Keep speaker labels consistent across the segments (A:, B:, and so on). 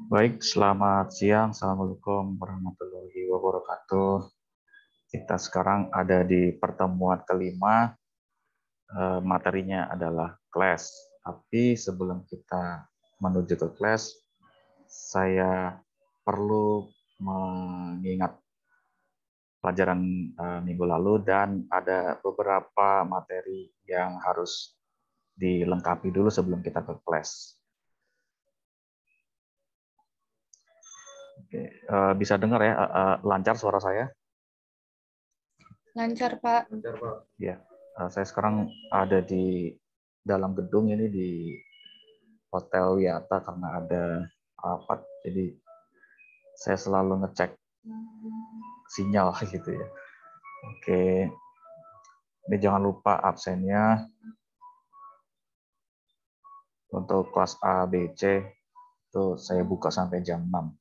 A: Baik, selamat siang. Assalamualaikum warahmatullahi wabarakatuh. Kita sekarang ada di pertemuan kelima. Materinya adalah kelas. Tapi sebelum kita menuju ke kelas, saya perlu mengingat pelajaran minggu lalu dan ada beberapa materi yang harus dilengkapi dulu sebelum kita ke kelas. Oke, bisa dengar ya, lancar suara saya?
B: Lancar, Pak.
A: Lancar, Pak. Ya, saya sekarang ada di dalam gedung ini di Hotel Wiyata karena ada rapat, jadi saya selalu ngecek sinyal gitu ya. Oke, ini jangan lupa absennya untuk kelas A, B, C itu saya buka sampai jam 6.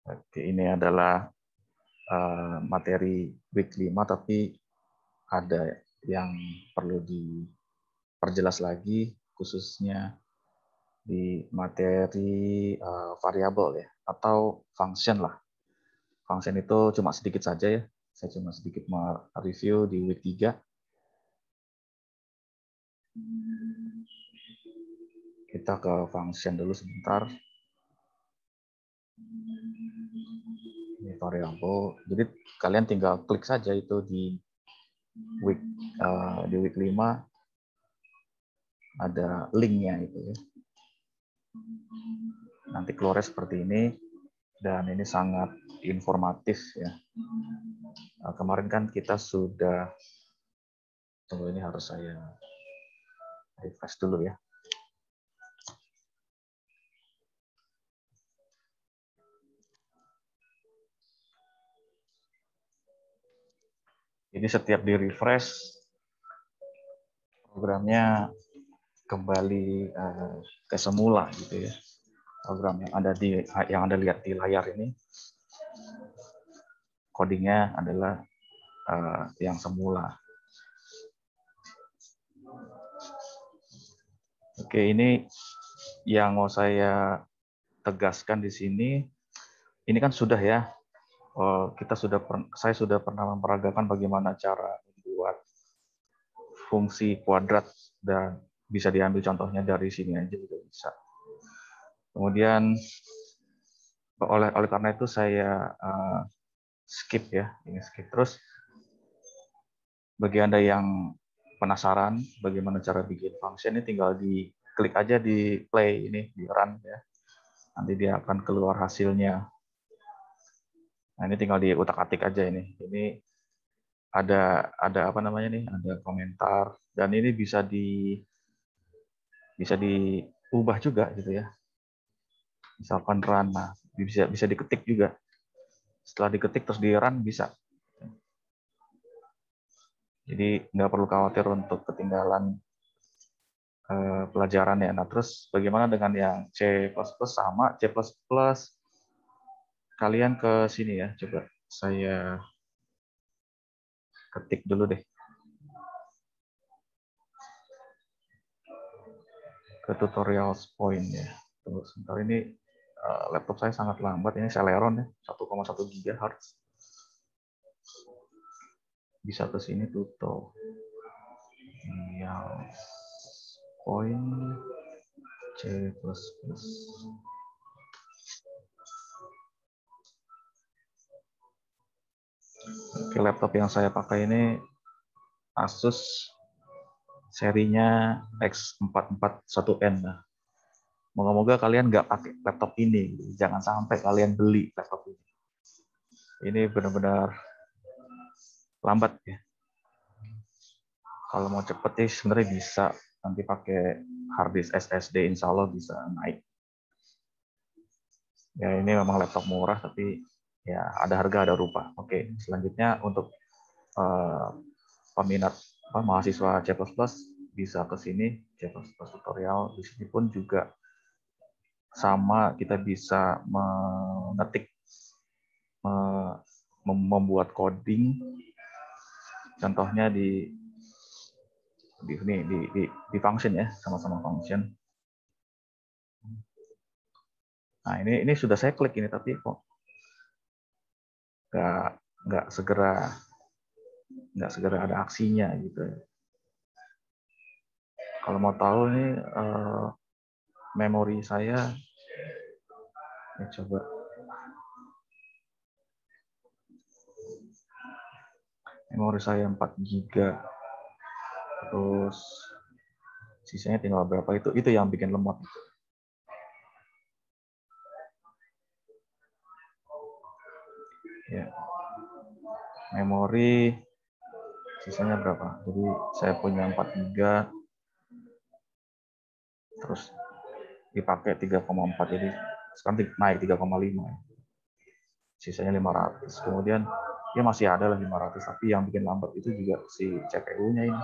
A: Oke, ini adalah materi week 5, tapi ada yang perlu diperjelas lagi, khususnya di materi variabel ya, atau function lah. Function itu cuma sedikit saja ya, saya cuma sedikit mereview di week 3. Kita ke function dulu sebentar. Ini variabel. Jadi kalian tinggal klik saja itu di week 5 ada linknya itu ya. Nanti keluarnya seperti ini dan ini sangat informatif ya. Kemarin kan kita sudah, tunggu ini harus saya refresh dulu ya. Jadi setiap di refresh programnya kembali ke semula gitu ya. Program yang Anda lihat di layar ini codingnya adalah yang semula. Oke, ini yang mau saya tegaskan di sini. Ini kan sudah ya, saya sudah pernah memperagakan bagaimana cara membuat fungsi kuadrat dan bisa diambil contohnya dari sini aja juga bisa. Kemudian oleh karena itu saya skip ya, ini skip terus. Bagi Anda yang penasaran bagaimana cara bikin function, ini tinggal diklik aja di play ini, di run ya. Nanti dia akan keluar hasilnya. Nah, ini tinggal diutak-atik aja ini. Ini ada apa namanya nih? Ada komentar dan ini bisa diubah juga gitu ya. Misalkan run, nah bisa diketik juga. Setelah diketik terus di run bisa. Jadi nggak perlu khawatir untuk ketinggalan pelajaran ya. Nah, terus bagaimana dengan yang C++ sama C++? Kalian ke sini ya, coba saya ketik dulu deh. Ke tutorials point ya. Tunggu sebentar, ini laptop saya sangat lambat, ini Celeron ya, 1,1 GHz. Bisa ke sini tutorials point C++. Oke, laptop yang saya pakai ini Asus serinya X441N. Nah, moga-moga kalian nggak pakai laptop ini. Jangan sampai kalian beli laptop ini. Ini benar-benar lambat ya. Kalau mau cepet sih sebenarnya bisa. Nanti pakai harddisk SSD, insya Allah bisa naik. Ya ini memang laptop murah, tapi ya ada harga ada rupa. Oke, selanjutnya untuk peminat mahasiswa C++ bisa ke sini, C++ tutorial. Di sini pun juga sama, kita bisa mengetik, membuat coding. Contohnya di function ya, sama-sama function. Nah, ini sudah saya klik ini, tapi kok nggak segera ada aksinya gitu. Kalau mau tahu nih memori saya, coba memori saya 4 GB, terus sisanya tinggal berapa, itu yang bikin lemot. Ya, memori sisanya berapa? Jadi saya punya 4 GB, terus dipakai 3,4, jadi sekarang naik 3,5. Sisanya 500. Kemudian ya masih ada lah 500, tapi yang bikin lambat itu juga si CPU-nya ini.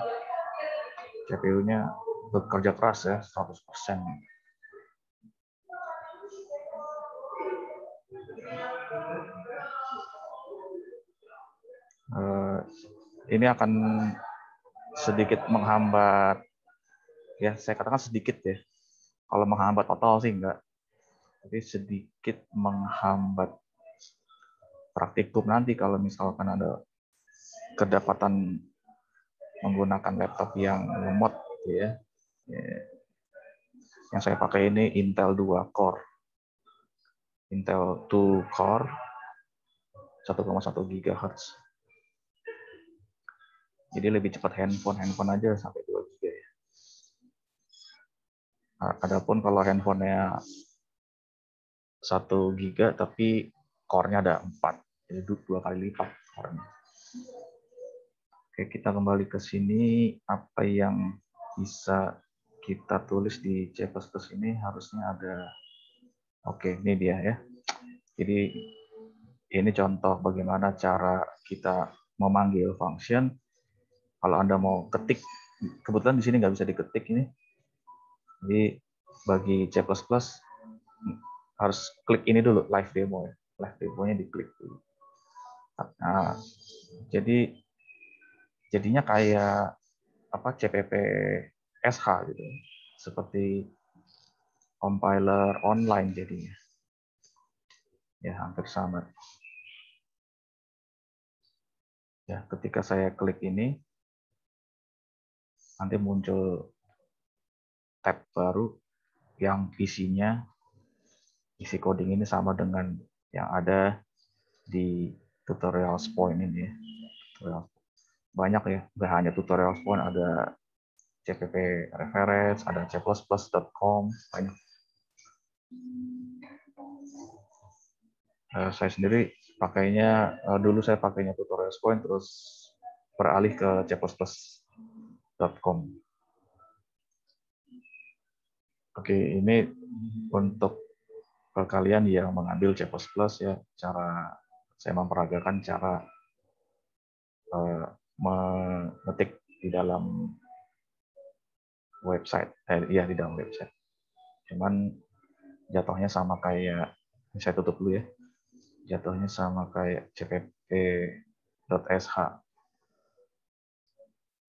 A: CPU-nya bekerja keras ya, 100%. Ini akan sedikit menghambat, ya saya katakan sedikit ya. Kalau menghambat total sih enggak, tapi sedikit menghambat praktikum nanti kalau misalkan ada kedapatan menggunakan laptop yang lemot gitu ya. Yang saya pakai ini Intel 2 core. Intel 2 core 1,1 GHz. Jadi lebih cepat handphone aja sampai 2 GB ya. Adapun kalau handphonenya 1 GB tapi core-nya ada 4, jadi 2 kali lipat core-nya. Oke, kita kembali ke sini. Apa yang bisa kita tulis di C++ ini harusnya ada. Oke, ini dia ya. Jadi ini contoh bagaimana cara kita memanggil function. Kalau Anda mau ketik, kebetulan di sini nggak bisa diketik ini. Jadi bagi C++ harus klik ini dulu, live demo ya. Live demonya diklik dulu. Nah, jadinya kayak CPP SH gitu, seperti compiler online jadinya. Ya, hampir sama. Ya, ketika saya klik ini, nanti muncul tab baru yang isinya, isi coding ini sama dengan yang ada di tutorial point ini. Banyak ya, nggak hanya tutorial point, ada CPP reference, ada c++.com, banyak. Saya sendiri pakainya, dulu saya pakainya tutorial point, terus beralih ke c++.com. Oke, ini untuk kalian yang mengambil C++ ya, cara saya memperagakan cara mengetik di dalam website, di dalam website. Cuman jatuhnya sama kayak, saya tutup dulu ya, jatuhnya sama kayak cpp.sh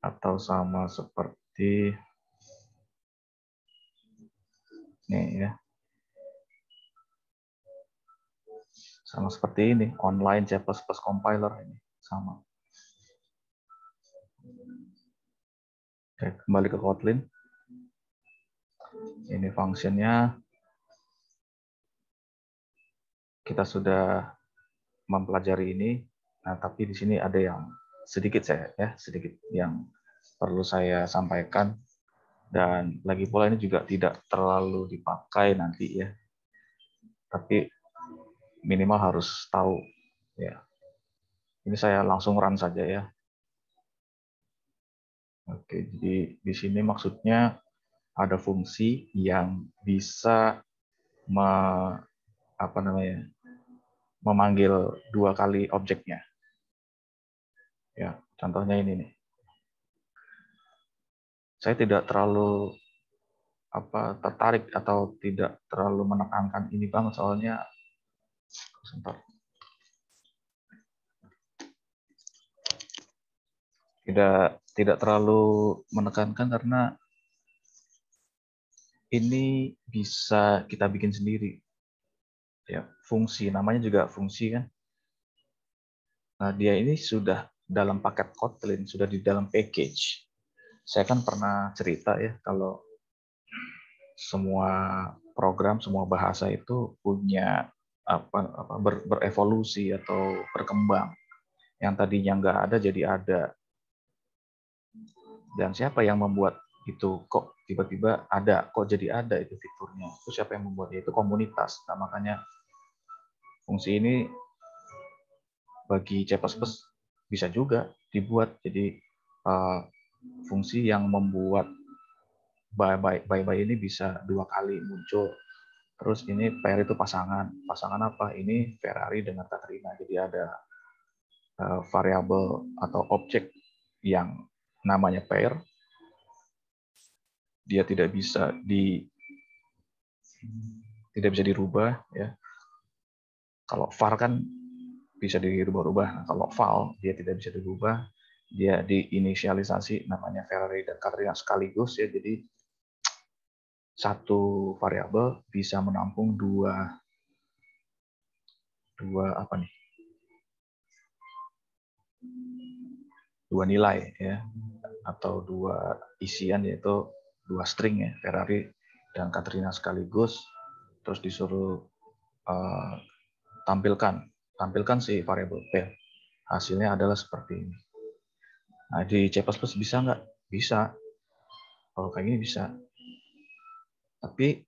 A: atau sama seperti ini ya, sama seperti ini, online C++ compiler ini sama. Oke, kembali ke Kotlin. Ini fungsinya kita sudah mempelajari ini. Nah, tapi di sini ada yang sedikit yang perlu saya sampaikan, dan lagi pula ini juga tidak terlalu dipakai nanti ya. Tapi minimal harus tahu ya. Ini saya langsung run saja ya. Oke, jadi di sini maksudnya ada fungsi yang bisa memanggil 2 kali objeknya. Ya, contohnya ini nih. saya tidak terlalu tertarik atau tidak terlalu menekankan ini banget, soalnya sebentar. Tidak terlalu menekankan karena ini bisa kita bikin sendiri. Ya, fungsi, namanya juga fungsi kan. Nah, dia ini sudah dalam paket Kotlin, sudah di dalam package. Saya kan pernah cerita ya, kalau semua program, semua bahasa itu punya berevolusi atau berkembang. Yang tadinya nggak ada jadi ada. Dan siapa yang membuat itu, kok tiba-tiba ada, kok jadi ada itu fiturnya. Itu siapa yang membuatnya? Itu komunitas. Nah, makanya fungsi ini bagi C++ bisa juga dibuat jadi fungsi yang membuat bye-bye ini bisa 2 kali muncul. Terus ini pair itu pasangan. Pasangan apa? Ini Ferrari dengan Katrina. Jadi ada variabel atau objek yang namanya pair. Dia tidak bisa dirubah ya. Kalau var kan bisa dirubah-rubah. Nah, kalau val dia tidak bisa dirubah. Dia diinisialisasi namanya Ferrari dan Katrina sekaligus ya. Jadi satu variabel bisa menampung dua nilai ya, atau dua isian, yaitu 2 string ya, Ferrari dan Katrina sekaligus. Terus disuruh tampilkan si variabel pair. Hasilnya adalah seperti ini. Nah, di C++ bisa nggak? Bisa. Kalau kayak gini bisa. Tapi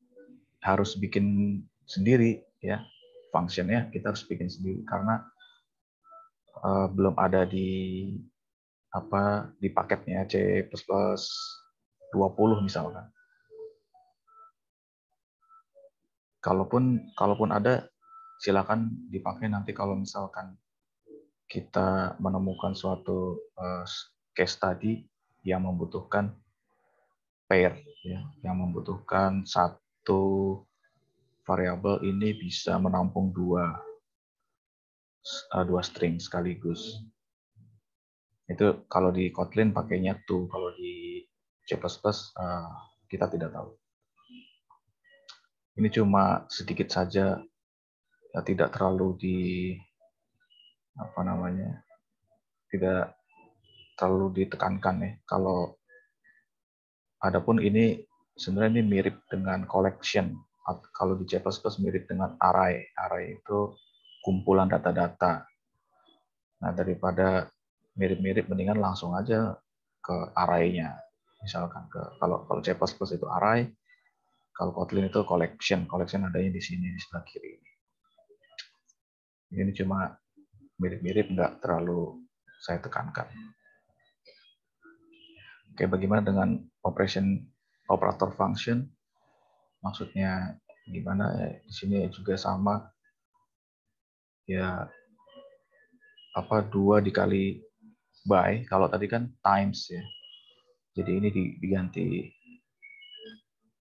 A: harus bikin sendiri ya. Functionnya kita harus bikin sendiri karena belum ada di paketnya C++ 20 misalkan. Kalaupun ada, silakan dipakai nanti kalau misalkan kita menemukan suatu case study yang membutuhkan pair ya, yang membutuhkan satu variabel ini bisa menampung dua string sekaligus. Itu kalau di Kotlin pakainya to, kalau di C++ kita tidak tahu. Ini cuma sedikit saja, ya, tidak terlalu tidak terlalu ditekankan ya. Adapun ini sebenarnya ini mirip dengan collection. Kalau di C++ mirip dengan array. Array itu kumpulan data-data. Nah, daripada mirip-mirip, mendingan langsung aja ke array-nya. Misalkan kalau C++ itu array, kalau Kotlin itu collection. Collection adanya di sini, di sebelah kiri. Ini cuma mirip-mirip, nggak terlalu saya tekankan. Oke, bagaimana dengan operator function? Maksudnya gimana? Di sini juga sama. Ya, 2 dikali by. Kalau tadi kan times ya. Jadi ini diganti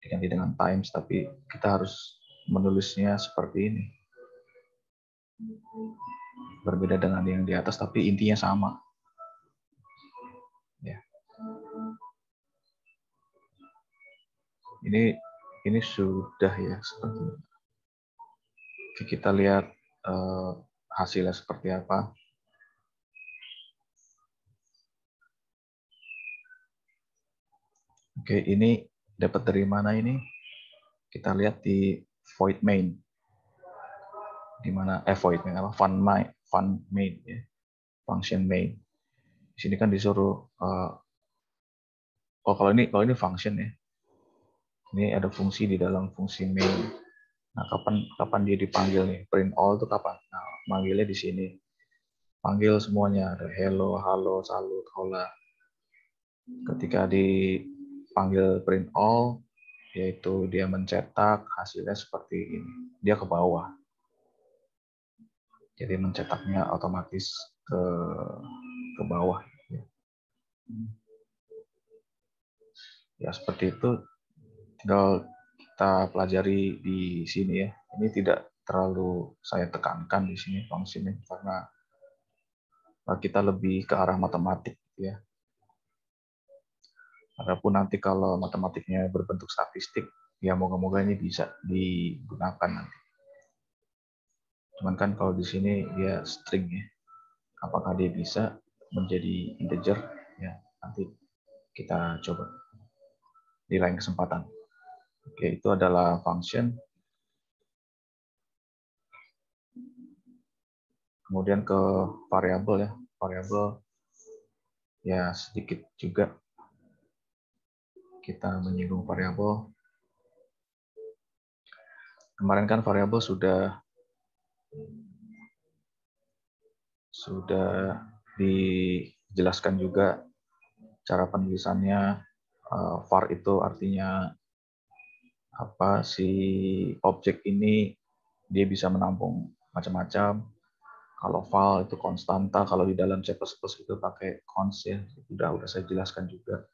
A: dengan times, tapi kita harus menulisnya seperti ini. Berbeda dengan yang di atas, tapi intinya sama. Ya. Ini sudah ya seperti ini. Oke, kita lihat hasilnya seperti apa. Oke, ini dapat dari mana ini? Kita lihat di void main. Di mana void main apa? Fun main ya. Function main. Di sini kan disuruh kalau ini function ya. Ini ada fungsi di dalam fungsi main. Nah, kapan dia dipanggil nih? Print all itu kapan? Nah, manggilnya di sini. Panggil semuanya, ada hello, halo, salut, hola. Ketika dipanggil print all, yaitu dia mencetak, hasilnya seperti ini. Dia ke bawah. Jadi mencetaknya otomatis ke bawah. Ya seperti itu, tinggal kita pelajari di sini ya. Ini tidak terlalu saya tekankan di sini fungsinya karena kita lebih ke arah matematik ya. Adapun nanti kalau matematiknya berbentuk statistik, ya moga-moga ini bisa digunakan nanti. Cuman kan kalau di sini dia string ya. Apakah dia bisa menjadi integer? Ya, nanti kita coba di lain kesempatan. Oke, itu adalah function. Kemudian ke variabel ya. Variabel ya sedikit juga kita menyinggung variabel. Kemarin kan variabel sudah dijelaskan juga cara penulisannya. Var itu artinya apa, si objek ini dia bisa menampung macam-macam. Kalau val itu konstanta, kalau di dalam C++ itu pakai const ya. Udah saya jelaskan juga.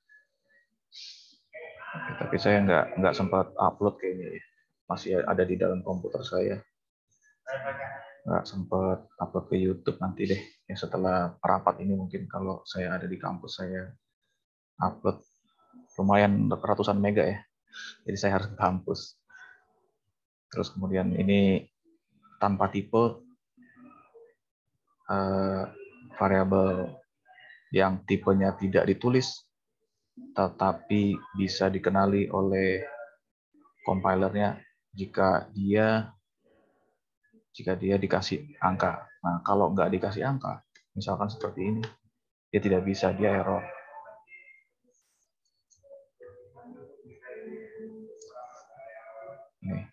A: Tapi saya nggak sempat upload kayaknya ya. Masih ada di dalam komputer saya. Nggak sempat upload ke YouTube, nanti deh. Ya setelah rapat ini mungkin kalau saya ada di kampus saya upload. Lumayan ratusan mega ya. Jadi saya harus ke kampus. Terus kemudian ini tanpa tipe, variabel yang tipenya tidak ditulis tetapi bisa dikenali oleh compilernya jika dia dikasih angka. Nah, kalau nggak dikasih angka, misalkan seperti ini, dia tidak bisa, dia error. Nih,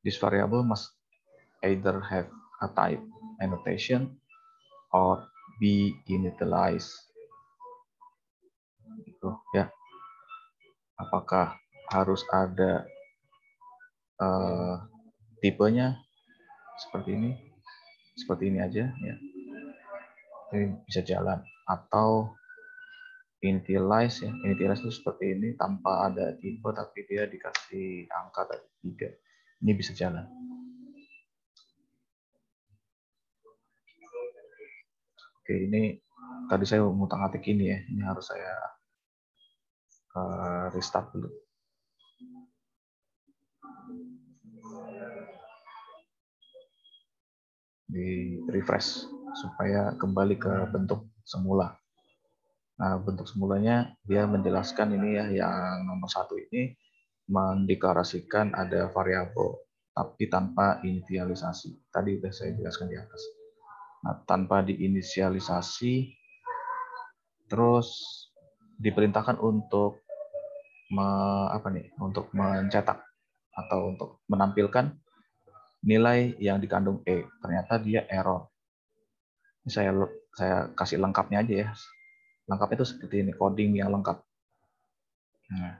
A: this variable must either have a type annotation or be initialized. Gitu ya. Apakah harus ada tipenya seperti ini aja ya. Ini bisa jalan, atau initialize ya. Initialize itu seperti ini tanpa ada tipe tapi dia dikasih angka tadi 3. Ini bisa jalan. Oke, ini tadi saya ngutak-ngatik ini ya. Ini harus saya restart dulu. Di refresh supaya kembali ke bentuk semula. Nah, bentuk semulanya dia menjelaskan ini ya, yang nomor 1 ini mendeklarasikan ada variabel tapi tanpa inisialisasi. Tadi sudah saya jelaskan di atas. Nah, tanpa diinisialisasi, terus diperintahkan untuk untuk mencetak atau untuk menampilkan nilai yang dikandung E. Ternyata dia error. Ini saya kasih lengkapnya aja ya. Lengkapnya itu seperti ini, coding yang lengkap. Nah.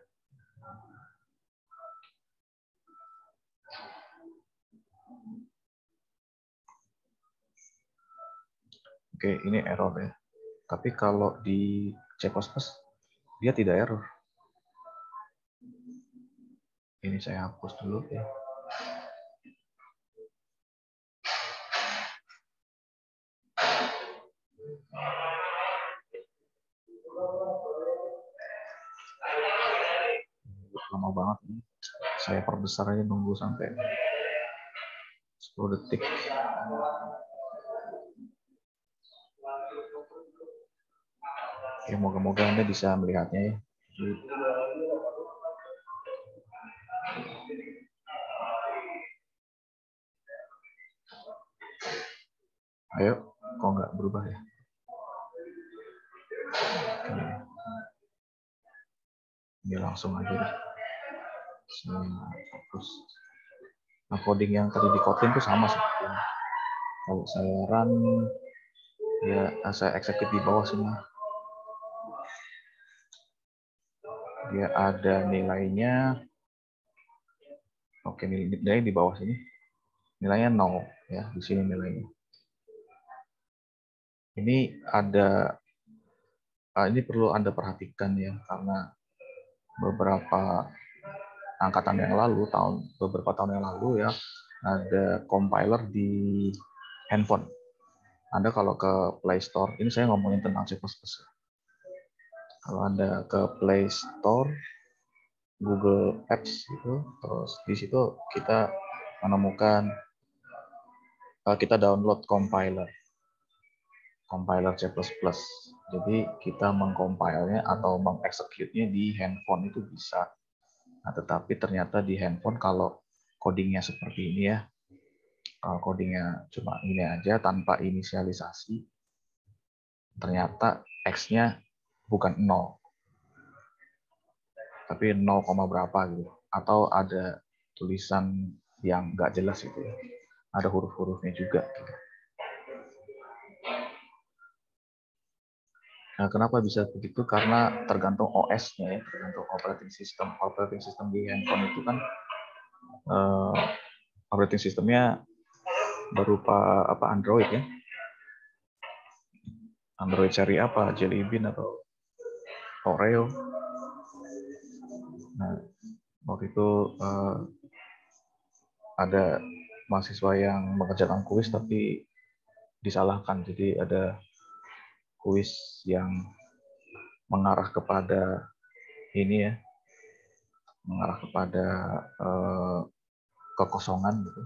A: Oke, ini error ya. Tapi kalau di C++ dia tidak error. Ini saya hapus dulu ya. Lama banget ini. Saya perbesar aja, nunggu sampai 10 detik. Ya, moga-moga Anda bisa melihatnya ya. Ayo, kok nggak berubah ya? Oke. Ini langsung aja deh. Nah, coding yang tadi di Kotlin itu sama seperti ini. Kalau saya run, ya saya execute di bawah sini. Dia ada nilainya. Oke, nilainya di bawah sini. Nilainya 0 ya, di sini nilainya. Ini ada ini perlu Anda perhatikan ya, karena beberapa angkatan yang lalu, beberapa tahun yang lalu ya, ada compiler di handphone. Anda kalau ke Play Store, ini saya ngomongin tentang C++. Kalau Anda ke Play Store, Google Apps itu, terus di situ kita menemukan, kita download compiler C++. Jadi kita mengcompile-nya atau mengexecute-nya di handphone itu bisa. Nah, tetapi ternyata di handphone kalau codingnya seperti ini ya, kalau codingnya cuma ini aja tanpa inisialisasi, ternyata X-nya bukan 0, tapi 0, berapa gitu. Atau ada tulisan yang nggak jelas gitu ya. Ada huruf-hurufnya juga gitu. Nah, kenapa bisa begitu? Karena tergantung OS-nya ya, tergantung operating system. Operating system di handphone itu kan operating systemnya berupa apa, Android ya. Android seri apa? Jelly Bean atau Oreo. Nah, waktu itu ada mahasiswa yang mengerjakan kuis tapi disalahkan. Jadi ada kuis yang mengarah kepada ini ya, mengarah kepada kekosongan gitu.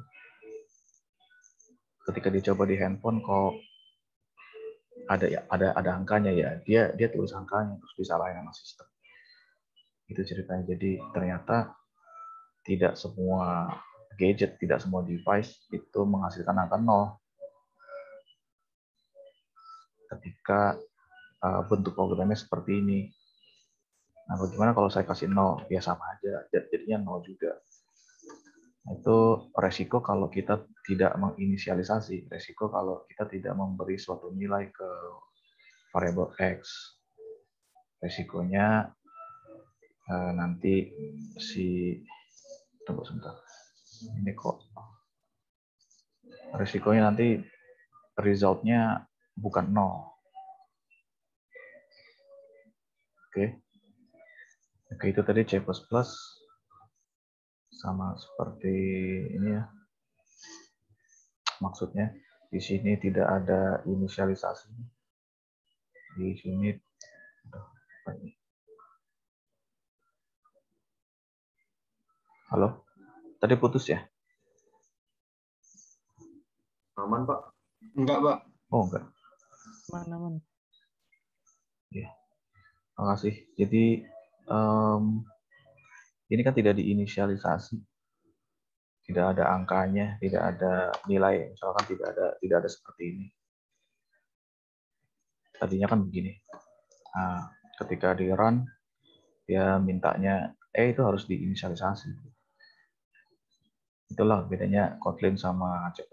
A: Ketika dicoba di handphone kok ada angkanya ya, dia tulis angkanya terus disalahin sama sistem. Itu ceritanya. Jadi ternyata tidak semua gadget, tidak semua device itu menghasilkan angka 0 ketika bentuk programnya seperti ini. Nah, bagaimana kalau saya kasih 0? Ya sama aja, jadinya 0 juga. Itu resiko kalau kita tidak menginisialisasi, resiko kalau kita tidak memberi suatu nilai ke variabel X. Resikonya nanti tunggu sebentar. Ini kok resikonya nanti result-nya bukan 0. Oke, itu tadi C++ sama seperti ini ya. Maksudnya di sini tidak ada inisialisasi. Di sini halo, tadi putus ya? Aman, Pak?
B: Enggak, Pak.
A: Oh, enggak.
B: Aman.
A: Ya, makasih. Jadi ini kan tidak diinisialisasi, tidak ada angkanya, tidak ada nilai, misalkan tidak ada seperti ini. Tadinya kan begini. Nah, ketika di run, dia mintanya itu harus diinisialisasi. Itulah bedanya Kotlin sama C++.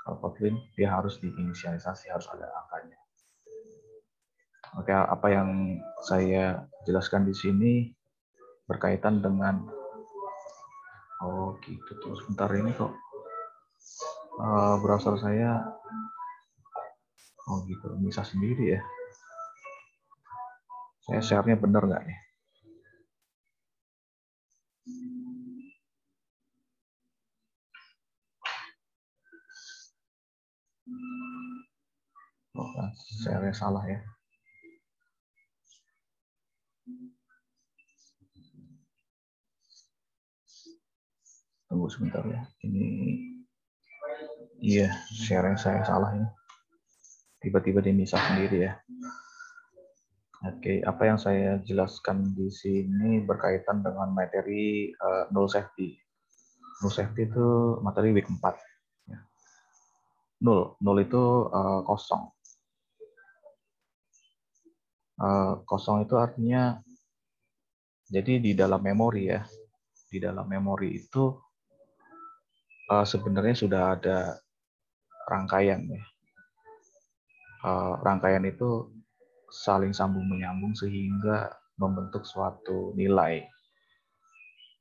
A: Kalau Kotlin dia harus diinisialisasi, harus ada angkanya. Oke, apa yang saya jelaskan di sini berkaitan dengan gitu tuh. Sebentar ini kok browser saya gitu, bisa sendiri ya. Saya share-nya benar nggak nih? Share-nya salah ya. Tunggu sebentar ya. Ini iya, share-nya saya salah ini. Tiba-tiba dia misah sendiri ya. Oke, apa yang saya jelaskan di sini berkaitan dengan materi null safety. Null safety itu materi week 4. Null itu kosong. Kosong itu artinya, jadi di dalam memori ya, di dalam memori itu sebenarnya sudah ada rangkaian ya. Rangkaian itu saling sambung menyambung sehingga membentuk suatu nilai.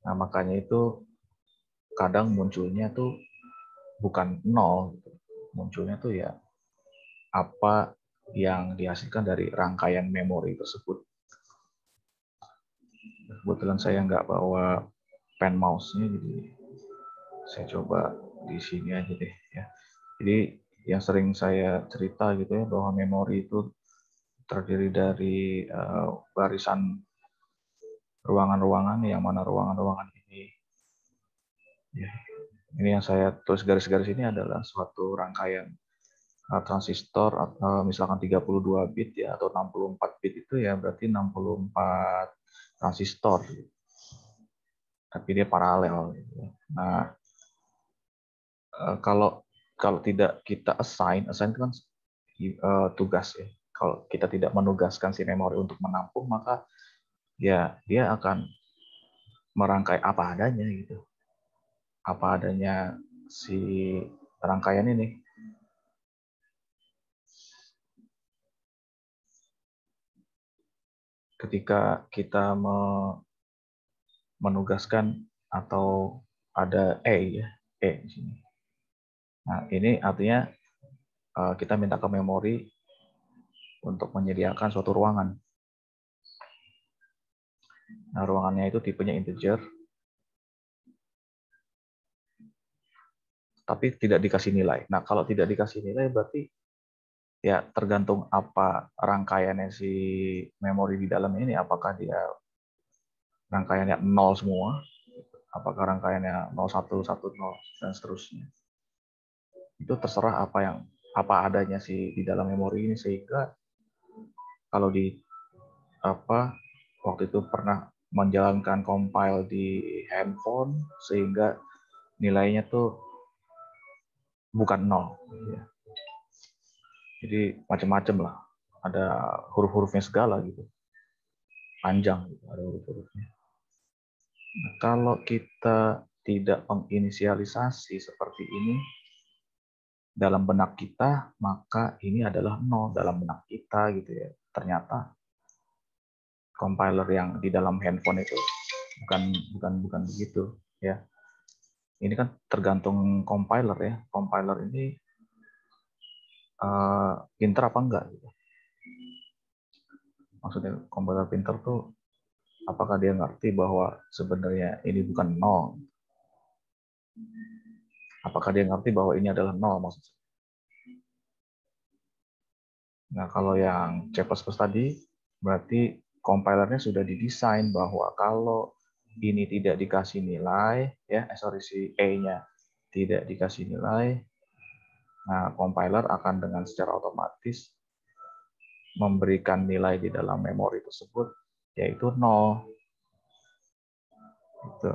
A: Nah, makanya itu kadang munculnya tuh bukan 0, munculnya tuh ya apa yang dihasilkan dari rangkaian memori tersebut. Kebetulan saya nggak bawa pen mouse-nya, jadi saya coba di sini aja deh ya. Jadi yang sering saya cerita gitu ya, bahwa memori itu terdiri dari barisan ruangan-ruangan, yang mana ruangan-ruangan ini ya, ini yang saya tulis garis-garis ini adalah suatu rangkaian transistor, misalkan 32 bit ya, atau 64 bit itu ya berarti 64 transistor, tapi dia paralel. Nah, kalau tidak kita assign itu kan tugas ya. Kalau kita tidak menugaskan si memori untuk menampung, maka ya dia akan merangkai apa adanya gitu. Apa adanya si rangkaian ini. Ketika kita menugaskan atau ada ya, di sini. Nah, ini artinya kita minta ke memori untuk menyediakan suatu ruangan. Nah, ruangannya itu tipenya integer, tapi tidak dikasih nilai. Nah, kalau tidak dikasih nilai berarti ya tergantung apa rangkaiannya si memori di dalam ini, apakah dia rangkaiannya 0 semua, apakah rangkaiannya 01, 10, dan seterusnya. Itu terserah apa adanya si di dalam memori ini, sehingga kalau waktu itu pernah menjalankan compile di handphone, sehingga nilainya tuh bukan 0. Jadi macam-macam lah, ada huruf-hurufnya segala gitu, panjang gitu, ada huruf-hurufnya. Nah, kalau kita tidak menginisialisasi seperti ini dalam benak kita, maka ini adalah 0 dalam benak kita gitu ya. Ternyata compiler yang di dalam handphone itu bukan begitu ya. Ini kan tergantung compiler ya. Compiler ini pinter apa enggak gitu. Maksudnya compiler pinter tuh apakah dia ngerti bahwa sebenarnya ini bukan 0? Apakah dia ngerti bahwa ini adalah 0 maksudnya? Nah, kalau yang C++ tadi, berarti compilernya sudah didesain bahwa kalau ini tidak dikasih nilai, si A-nya tidak dikasih nilai, nah compiler akan dengan secara otomatis memberikan nilai di dalam memori tersebut, yaitu 0. Gitu.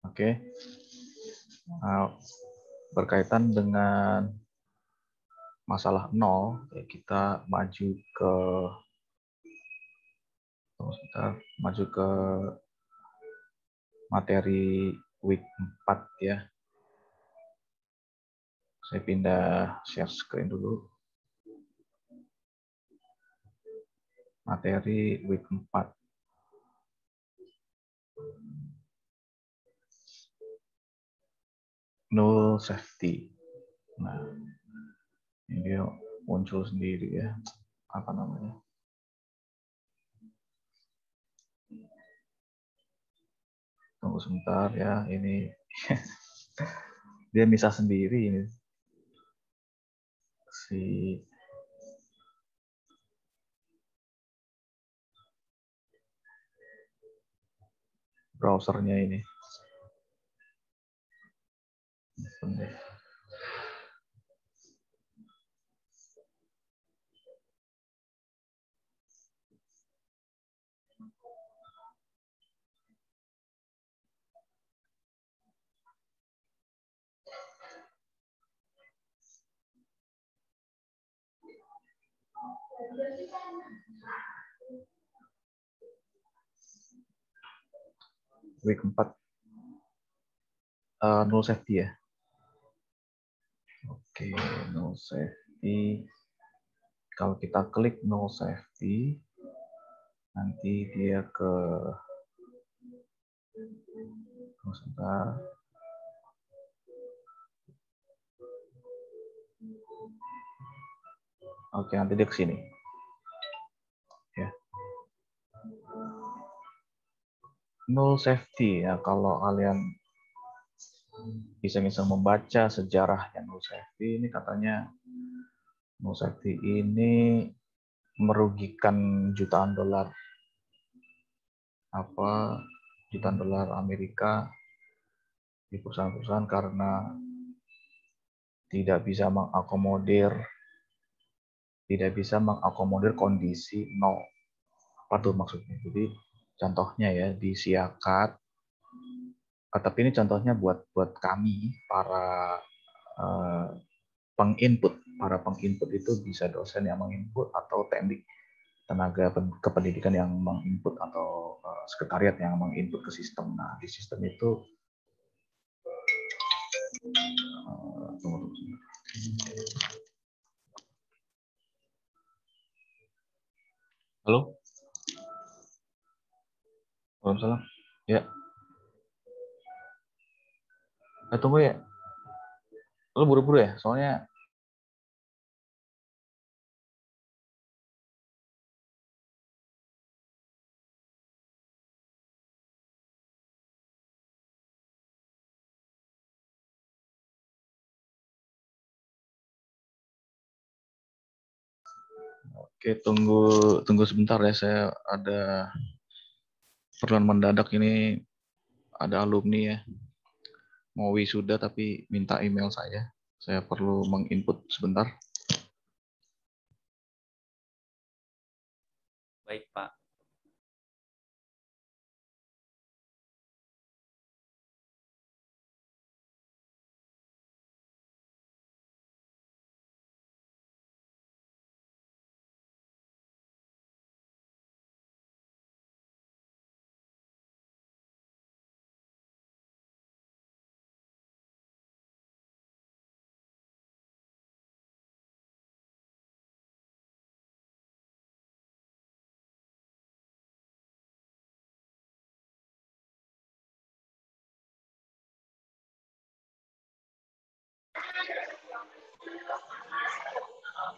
A: Oke. Nah, berkaitan dengan masalah 0, kita maju ke materi week 4 ya. Saya pindah share screen dulu. Materi week 4. Null safety. Nah, ini dia muncul sendiri ya. Apa namanya? Tunggu sebentar ya, ini dia misah sendiri ini. Si browsernya ini. Week 4 null safety ya. Oke, null safety. Kalau kita klik null safety, nanti dia ke sebentar. Oke, nanti dia ke sini. Ya. null safety ya. Kalau kalian bisa membaca sejarah yang null safety ini, katanya null safety ini merugikan jutaan dolar jutaan dolar Amerika di perusahaan-perusahaan karena tidak bisa mengakomodir kondisi nol. Apa tuh maksudnya? Jadi contohnya ya di Siakat, tapi ini contohnya buat kami para penginput. Para penginput itu bisa dosen yang menginput atau teknik tenaga kependidikan yang menginput atau sekretariat yang menginput ke sistem. Nah, di sistem itu halo? Waalaikumsalam. Ya. Tunggu ya. Lu buru-buru ya? Soalnya oke, tunggu sebentar ya. Saya ada perluan mendadak ini, ada alumni ya. Mau wisuda tapi minta email saya. Saya perlu menginput sebentar.
C: Baik, Pak.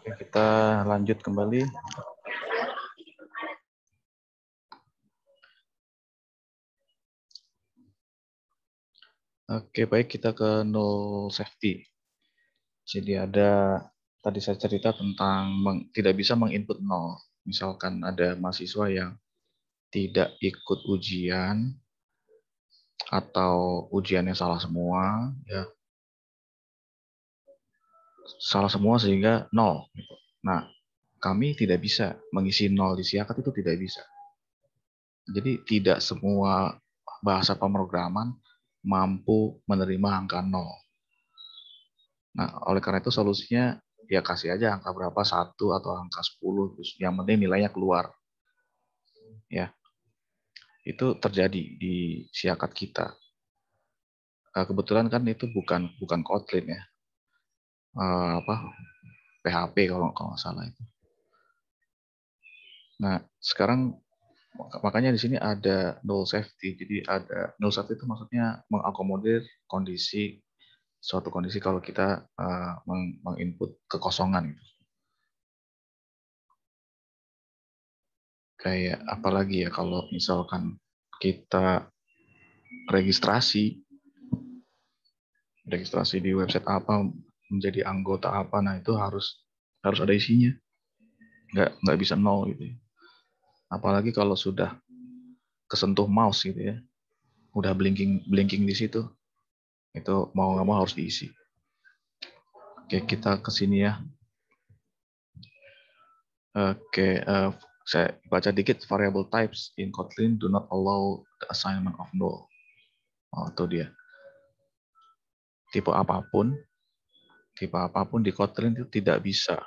A: Oke, kita lanjut kembali. Oke, baik, kita ke null safety. Jadi tadi saya cerita tentang tidak bisa menginput nol. Misalkan ada mahasiswa yang tidak ikut ujian atau ujiannya salah semua, ya salah semua sehingga nol. Nah, kami tidak bisa mengisi nol di Siakat, itu tidak bisa. Jadi tidak semua bahasa pemrograman mampu menerima angka nol. Nah, oleh karena itu solusinya ya kasih aja angka berapa, 1 atau angka 10, terus yang penting nilainya keluar. Ya, itu terjadi di Siakat kita. Kebetulan kan itu bukan Kotlin ya, PHP kalau nggak salah itu. Nah, sekarang makanya di sini ada null safety. Jadi ada null safety itu maksudnya mengakomodir suatu kondisi kalau kita menginput kekosongan. Kayak apalagi ya kalau misalkan kita registrasi di website apa, menjadi anggota apa, nah itu harus ada isinya, nggak bisa nol gitu ya. Apalagi kalau sudah kesentuh mouse gitu ya, udah blinking di situ, itu mau nggak mau harus diisi. Oke, kita ke sini ya. Oke, saya baca dikit. Variable types in Kotlin do not allow the assignment of null. Oh, itu dia. Tipe apapun di Kotlin itu tidak bisa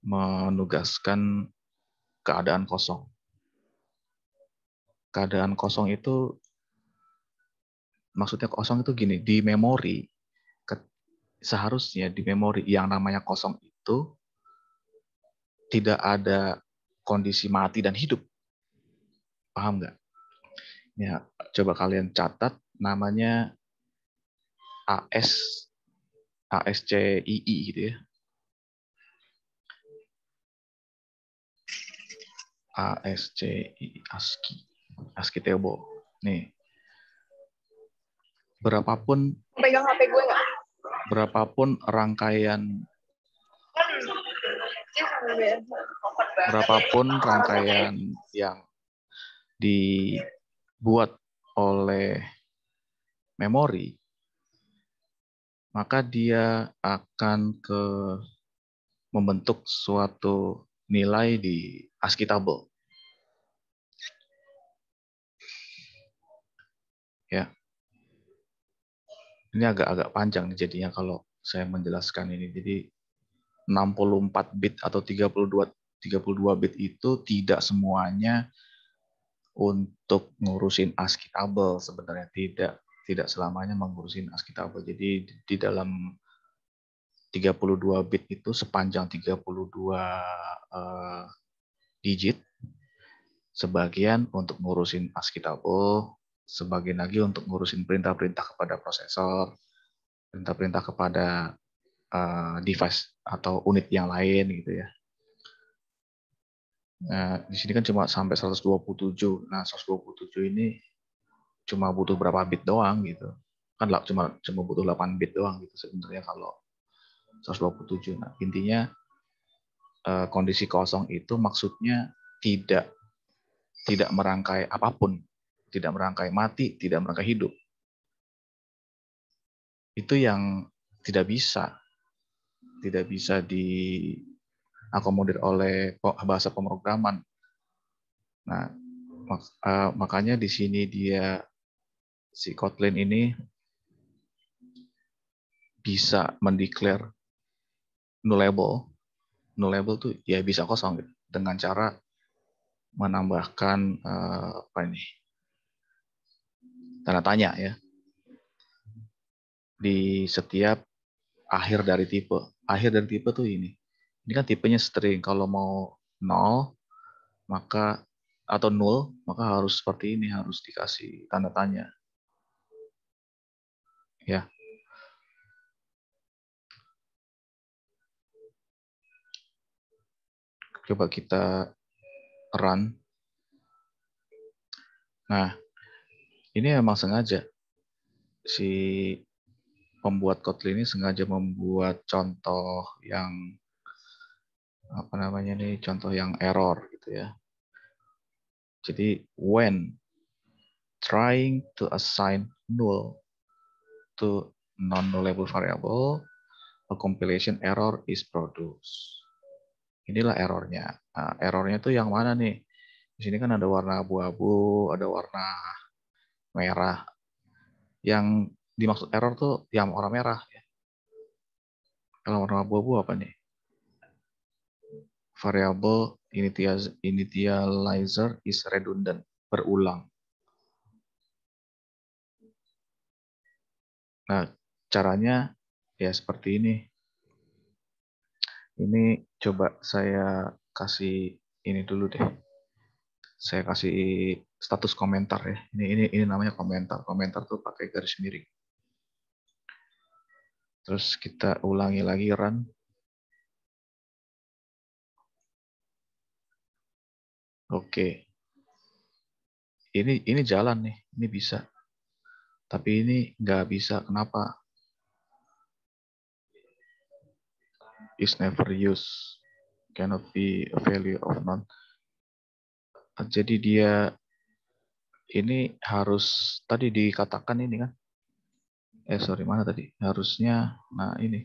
A: menugaskan keadaan kosong. Keadaan kosong itu maksudnya kosong itu gini, di memori seharusnya di memori yang namanya kosong itu tidak ada kondisi mati dan hidup. Paham nggak? Ya, coba kalian catat namanya ASCII gitu ya. ASCII, ASCII. ASCII table. Nih, berapapun
C: Pegang HP gue nggak?
A: berapapun rangkaian yang dibuat oleh memori, maka dia akan membentuk suatu nilai di ASCII table. Ya. Ini agak panjang nih jadinya kalau saya menjelaskan ini. Jadi 64 bit atau 32 bit itu tidak semuanya untuk ngurusin ASCII table, sebenarnya tidak selamanya mengurusin ASCII table. Jadi di dalam 32 bit itu sepanjang 32 digit, sebagian untuk ngurusin ASCII table, sebagian lagi untuk ngurusin perintah-perintah kepada prosesor, perintah-perintah kepada device atau unit yang lain gitu ya. Nah, di sini kan cuma sampai 127. Nah, 127 ini cuma butuh berapa bit doang gitu. Kan cuma butuh 8 bit doang gitu sebenarnya kalau 127. Nah, intinya kondisi kosong itu maksudnya tidak merangkai apapun, tidak merangkai mati, tidak merangkai hidup. Itu yang tidak bisa diakomodir oleh bahasa pemrograman. Nah, makanya di sini si Kotlin ini bisa mendeklar nullable. Nullable tuh ya bisa kosong gitu, dengan cara menambahkan tanda tanya ya di setiap akhir dari tipe. Akhir dari tipe tuh ini. Ini kan tipenya string. Kalau mau 0 maka atau null maka harus seperti ini, harus dikasih tanda tanya. Ya. Coba kita run. Nah, ini memang sengaja si pembuat Kotlin ini sengaja membuat contoh yang contoh yang error gitu ya. Jadi when trying to assign null to non-nullable variable, a compilation error is produced. Inilah errornya. Nah, errornya tuh yang mana nih? Di sini kan ada warna abu-abu, ada warna merah. Yang dimaksud error tuh yang warna merah. Kalau warna abu-abu apa nih? Variable initializer is redundant, berulang. Nah, caranya ya seperti ini. Ini coba saya kasih ini dulu deh. Saya kasih status komentar ya. Ini namanya komentar. Komentar tuh pakai garis miring. Terus kita ulangi lagi run. Oke. Ini jalan nih. Ini bisa. Tapi ini nggak bisa. Kenapa? Is never used. Cannot be a value of none. Jadi dia ini harus tadi dikatakan ini kan. Sorry, mana tadi? Harusnya, nah ini.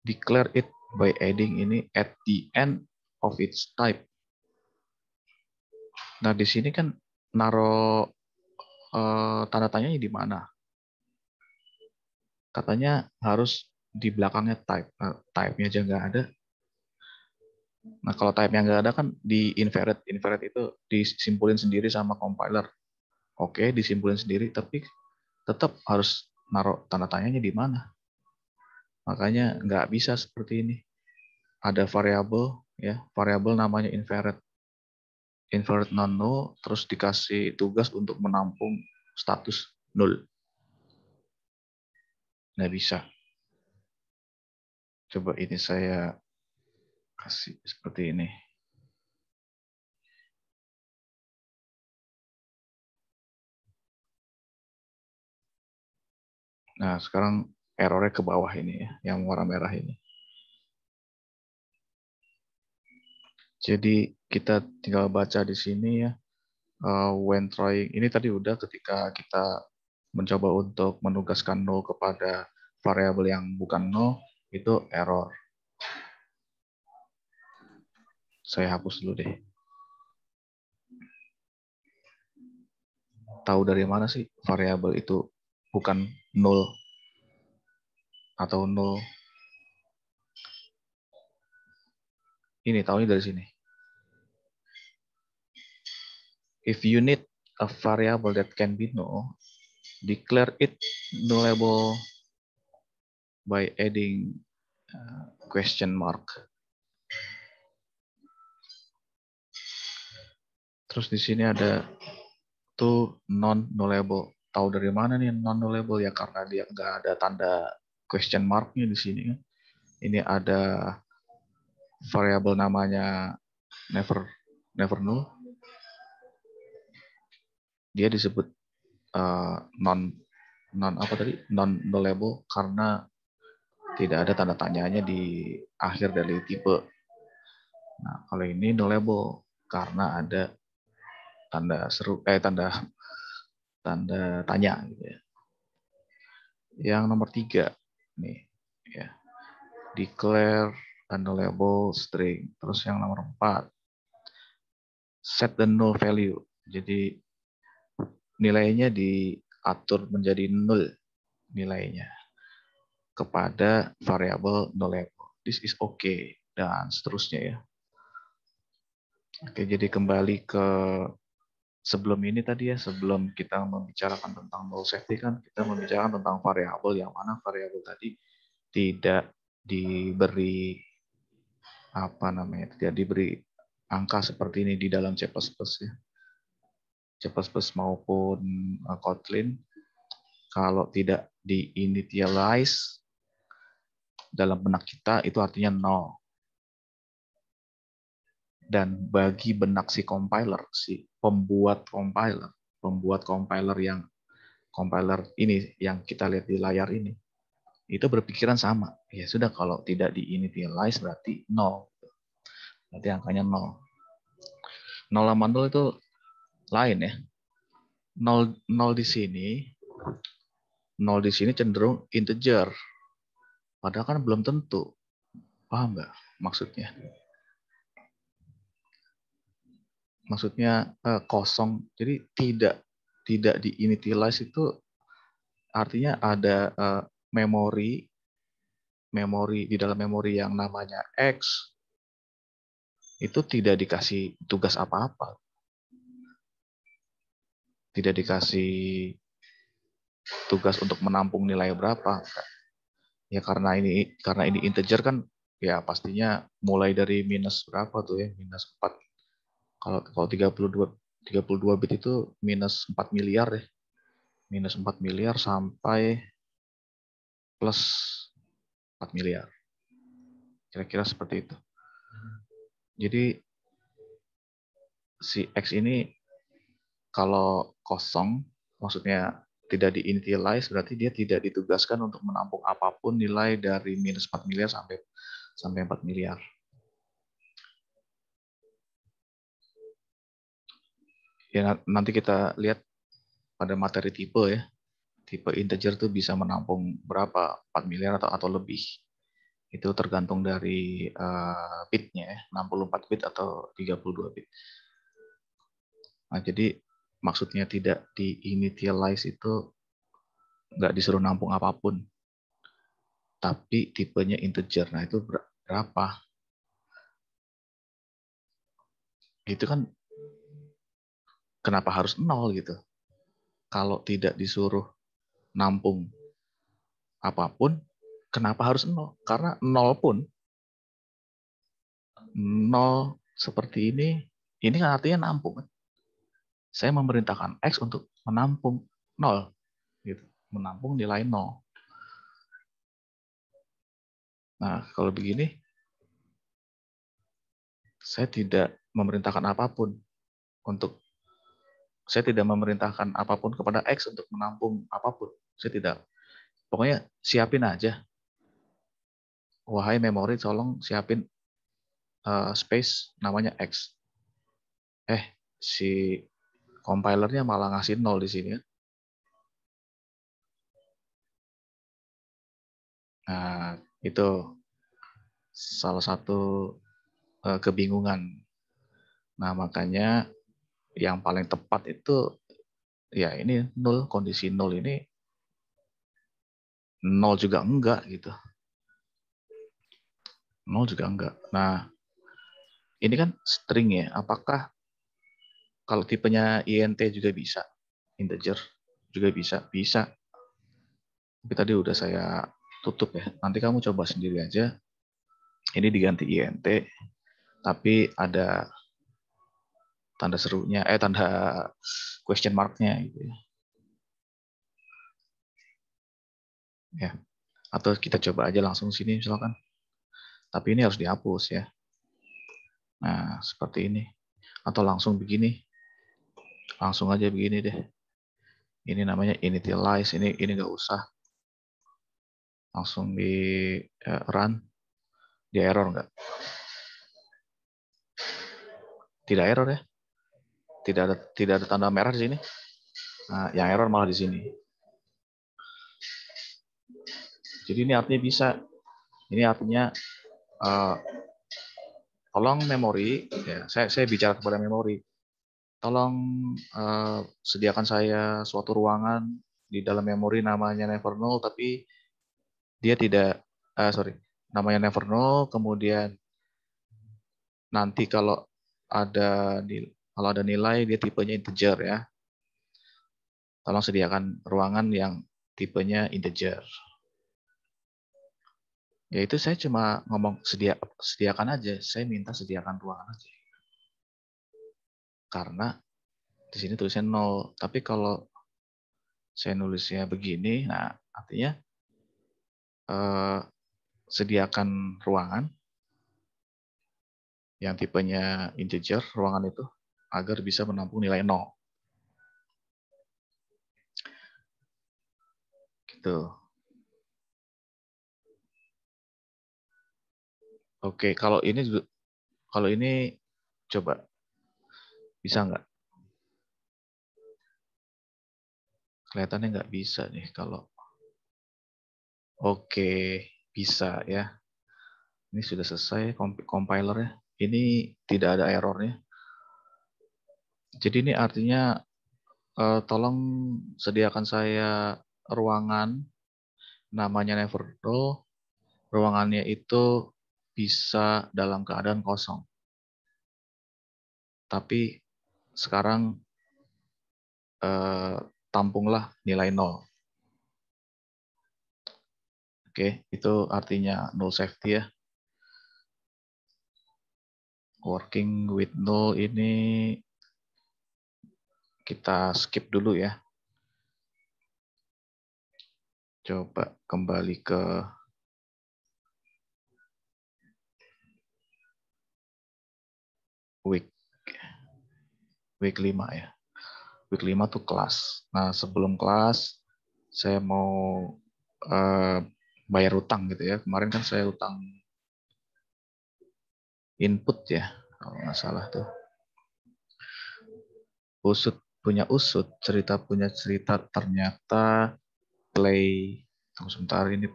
A: Declare it by adding ini at the end of its type. Nah, di sini kan naruh tanda tanyanya di mana? Katanya harus di belakangnya type. Type-nya aja nggak ada. Nah, kalau type-nya nggak ada kan di invalid. Invalid itu disimpulin sendiri sama compiler. Oke, disimpulin sendiri, tapi tetap harus naruh tanda tanyanya di mana. Makanya nggak bisa seperti ini. Ada variabel, ya, variabel namanya invalid. Invalid non-null, terus dikasih tugas untuk menampung status null. Nggak bisa. Coba ini saya kasih seperti ini. Nah, sekarang errornya ke bawah ini ya, yang warna merah ini. Jadi kita tinggal baca di sini ya. When trying, ini tadi udah ketika kita mencoba untuk menugaskan null kepada variabel yang bukan null, itu error. Saya hapus dulu deh. Tahu dari mana sih variabel itu bukan null atau null? Ini tahunya dari sini. If you need a variable that can be null, declare it nullable by adding question mark. Terus di sini ada to non-nullable. Tahu dari mana nih non-nullable? Ya karena dia nggak ada tanda question mark-nya di sini. Ini ada variabel namanya never null. Dia disebut non nullable karena tidak ada tanda tanyanya di akhir dari tipe. Nah, kalau ini nullable karena ada tanda tanda tanya gitu ya. Yang nomor 3 nih ya. Declare nullable string. Terus yang nomor 4 set the null value. Jadi nilainya diatur menjadi null nilainya kepada variabel nullable. This is okay dan seterusnya ya. Oke, jadi kembali ke sebelum ini tadi ya, sebelum kita membicarakan tentang null safety kan kita membicarakan tentang variabel yang mana variabel tadi tidak diberi tidak diberi angka seperti ini di dalam C++ ya. C++ maupun Kotlin kalau tidak di-initialize dalam benak kita itu artinya nol. Dan bagi benak si compiler, si pembuat compiler ini yang kita lihat di layar ini, itu berpikiran sama. Ya sudah, kalau tidak di-initialize berarti nol. Berarti angkanya nol. Nol sama nol itu lain ya. Nol di sini cenderung integer. Padahal kan belum tentu. Paham nggak maksudnya? Maksudnya kosong. Jadi tidak di-initialize itu artinya ada memori di dalam memori yang namanya X itu tidak dikasih tugas apa-apa. Tidak dikasih tugas untuk menampung nilai berapa. Ya karena ini integer kan ya pastinya mulai dari minus berapa tuh ya, minus 4. Kalau 32 bit itu minus 4 miliar ya. Minus 4 miliar sampai plus 4 miliar. Kira-kira seperti itu. Jadi si X ini kalau kosong, maksudnya tidak di-initialize, berarti dia tidak ditugaskan untuk menampung apapun nilai dari minus 4 miliar sampai 4 miliar. Ya, nanti kita lihat pada materi tipe ya. Tipe integer tuh bisa menampung berapa, 4 miliar atau lebih. Itu tergantung dari bitnya ya, 64 bit atau 32 bit. Nah, jadi maksudnya tidak di-initialize itu nggak disuruh nampung apapun. Tapi tipenya integer. Nah, itu berapa? Itu kan kenapa harus 0 gitu? Kalau tidak disuruh nampung apapun, kenapa harus 0? Karena 0 pun 0 seperti ini kan artinya nampung. Saya memerintahkan X untuk menampung 0 gitu. Menampung nilai 0. Nah, kalau begini saya tidak memerintahkan apapun saya tidak memerintahkan apapun kepada X untuk menampung apapun. Saya tidak. Pokoknya siapin aja. Wahai memori, tolong siapin space namanya X. Si compilernya malah ngasih 0 di sini. Nah, itu salah satu kebingungan. Nah, makanya yang paling tepat itu ya ini 0, kondisi 0 ini 0 juga enggak gitu. 0 juga enggak. Nah, ini kan string ya. Apakah kalau tipenya int juga bisa? Integer juga bisa? Bisa. Tapi tadi udah saya tutup ya. Nanti kamu coba sendiri aja. Ini diganti int, tapi ada tanda serunya, tanda question mark-nya gitu ya. Ya. Atau kita coba aja langsung sini misalkan. Tapi ini harus dihapus ya. Nah, seperti ini. Atau langsung begini. Langsung aja begini deh. Ini namanya initialize, ini nggak usah. Langsung di run. Dia error nggak? Tidak error ya. Tidak ada tanda merah di sini. Nah, yang error malah di sini. Jadi ini artinya bisa. Ini artinya tolong memori, ya, saya bicara kepada memori. Tolong sediakan saya suatu ruangan di dalam memori namanya never null, tapi dia tidak, namanya never null, kemudian nanti kalau ada nilai dia tipenya integer ya. Tolong sediakan ruangan yang tipenya integer. Ya itu saya cuma ngomong sediakan aja, saya minta sediakan ruangan aja. Karena di sini tulisnya 0, tapi kalau saya nulisnya begini, nah artinya sediakan ruangan yang tipenya integer, ruangan itu, agar bisa menampung nilai 0. Gitu. Oke, kalau ini coba bisa nggak? Kelihatannya nggak bisa nih kalau. Oke, bisa ya. Ini sudah selesai compilernya. Ini tidak ada errornya. Jadi ini artinya tolong sediakan saya ruangan namanya never null. Ruangannya itu bisa dalam keadaan kosong. Tapi sekarang tampunglah nilai 0. Oke, itu artinya null safety ya. Working with null ini kita skip dulu ya. Coba kembali ke week 5 ya. Week 5 tuh kelas. Nah, sebelum kelas saya mau bayar utang gitu ya. Kemarin kan saya utang input ya, kalau nggak salah tuh. Usut punya usut, cerita punya cerita, ternyata play. Tunggu sebentar, ini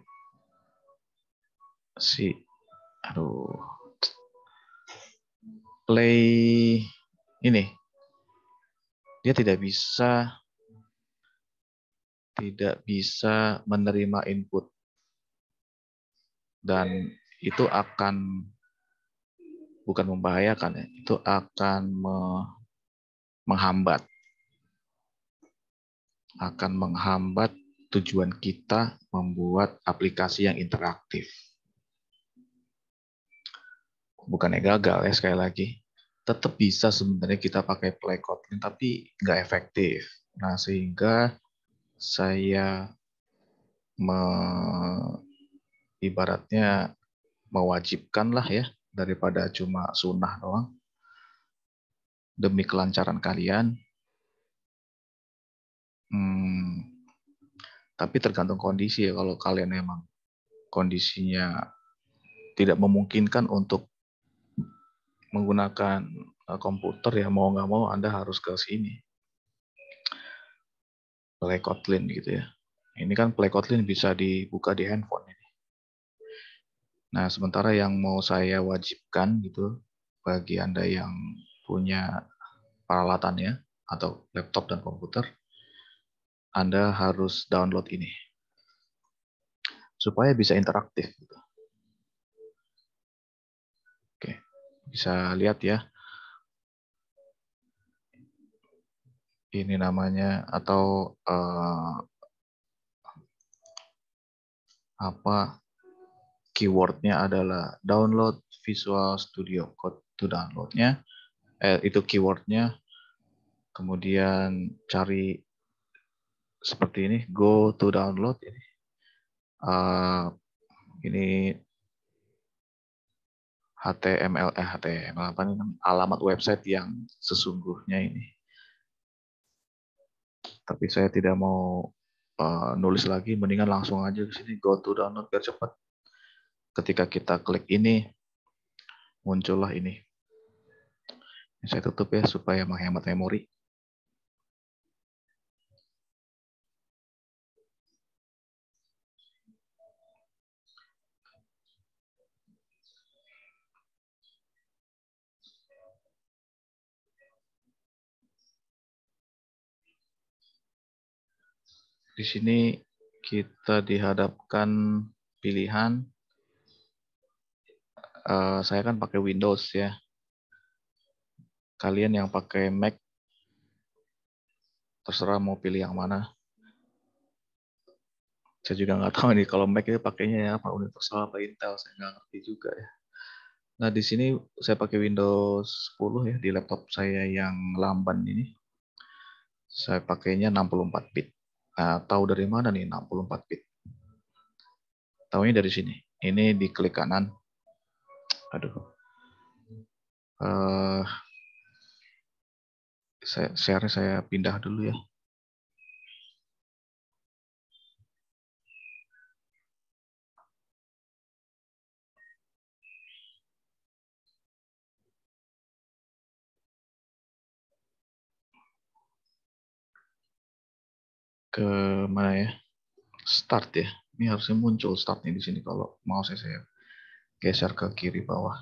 A: play ini dia tidak bisa menerima input, dan itu akan bukan membahayakan ya, itu akan menghambat tujuan kita membuat aplikasi yang interaktif. Bukannya gagal ya, sekali lagi. Tetap bisa sebenarnya kita pakai play Kotlin, tapi nggak efektif. Nah, sehingga saya ibaratnya mewajibkan lah ya, daripada cuma sunnah doang. Demi kelancaran kalian, Tapi tergantung kondisi ya. Kalau kalian memang kondisinya tidak memungkinkan untuk menggunakan komputer, ya mau nggak mau Anda harus ke sini. Play Kotlin gitu ya. Ini kan Play Kotlin bisa dibuka di handphone ini. Nah, sementara yang mau saya wajibkan gitu bagi Anda yang punya peralatannya atau laptop dan komputer, Anda harus download ini supaya bisa interaktif gitu. Oke, bisa lihat ya. Ini namanya atau keywordnya adalah download Visual Studio Code. To downloadnya, itu keywordnya. Kemudian cari seperti ini, go to download ini. Ini HTML apa nih, alamat website yang sesungguhnya ini. Tapi saya tidak mau nulis lagi, mendingan langsung aja ke sini go to download biar cepat. Ketika kita klik ini, muncullah ini. Saya tutup ya supaya menghemat memori. Di sini kita dihadapkan pilihan. Saya kan pakai Windows ya. Kalian yang pakai Mac, terserah mau pilih yang mana. Saya juga nggak tahu nih kalau Mac itu pakainya ya apa Universal apa Intel, saya nggak ngerti juga ya. Nah di sini saya pakai Windows 10 ya di laptop saya yang lamban ini. Saya pakainya 64 bit. Nah, tahu dari mana nih 64 bit? Tahunya dari sini. Ini di klik kanan. Aduh. Saya pindah dulu ya. Ke mana ya? Start ya. Ini harusnya muncul startnya di sini kalau mau saya geser ke kiri bawah.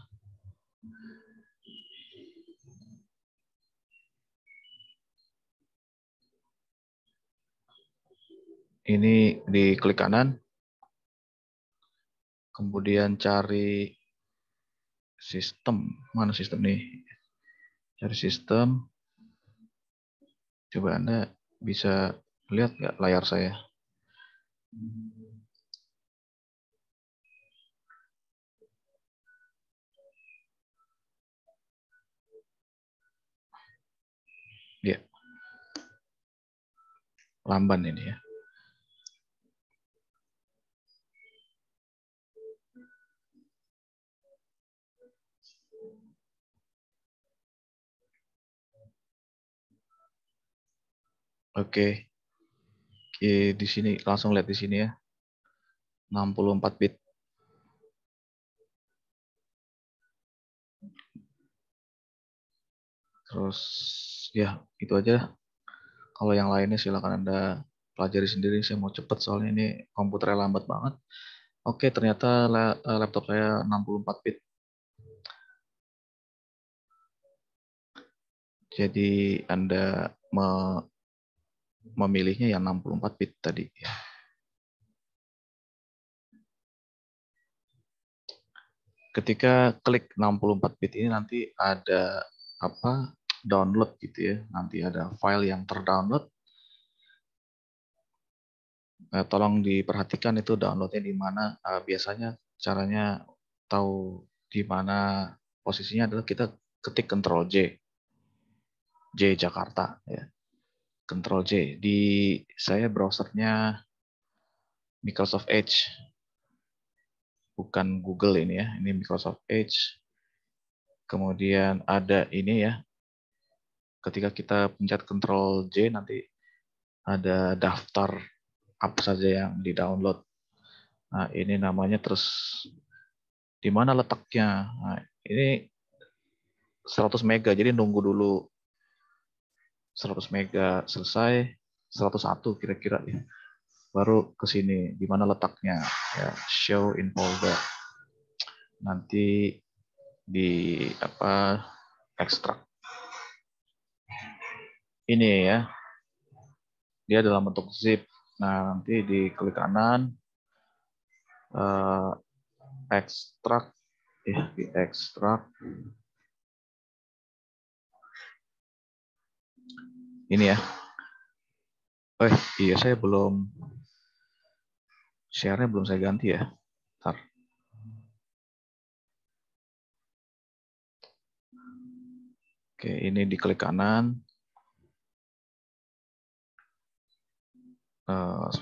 A: Ini di klik kanan. Kemudian cari sistem. Mana sistem nih? Cari sistem. Coba Anda bisa lihat nggak layar saya? Ya, lamban ini ya. Oke. Di sini langsung lihat di sini ya. 64 bit. Terus ya itu aja. Kalau yang lainnya silakan Anda pelajari sendiri. Saya mau cepet soalnya ini komputernya lambat banget. Oke, ternyata laptop saya 64 bit. Jadi Anda memilihnya yang 64 bit tadi. Ketika klik 64 bit ini nanti ada download gitu ya. Nanti ada file yang terdownload. Tolong diperhatikan itu downloadnya di mana. Biasanya caranya tahu di mana posisinya adalah kita ketik Ctrl J. J Jakarta ya. Ctrl J. Di saya browsernya Microsoft Edge. Bukan Google ini ya. Ini Microsoft Edge. Kemudian ada ini ya. Ketika kita pencet Ctrl J nanti ada daftar apa saja yang di-download. Nah, ini namanya, terus di mana letaknya. Nah, ini 100 mega, jadi nunggu dulu 100 mega selesai, 101 kira-kira ya. Baru ke sini, di mana letaknya. Ya, show in folder. Nanti di ekstrak. Ini ya, dia dalam bentuk zip. Nah, nanti di klik kanan, ekstrak, ya, di ekstrak. Ini ya. Iya, saya belum, share-nya belum saya ganti ya. Bentar. Oke, ini di klik kanan.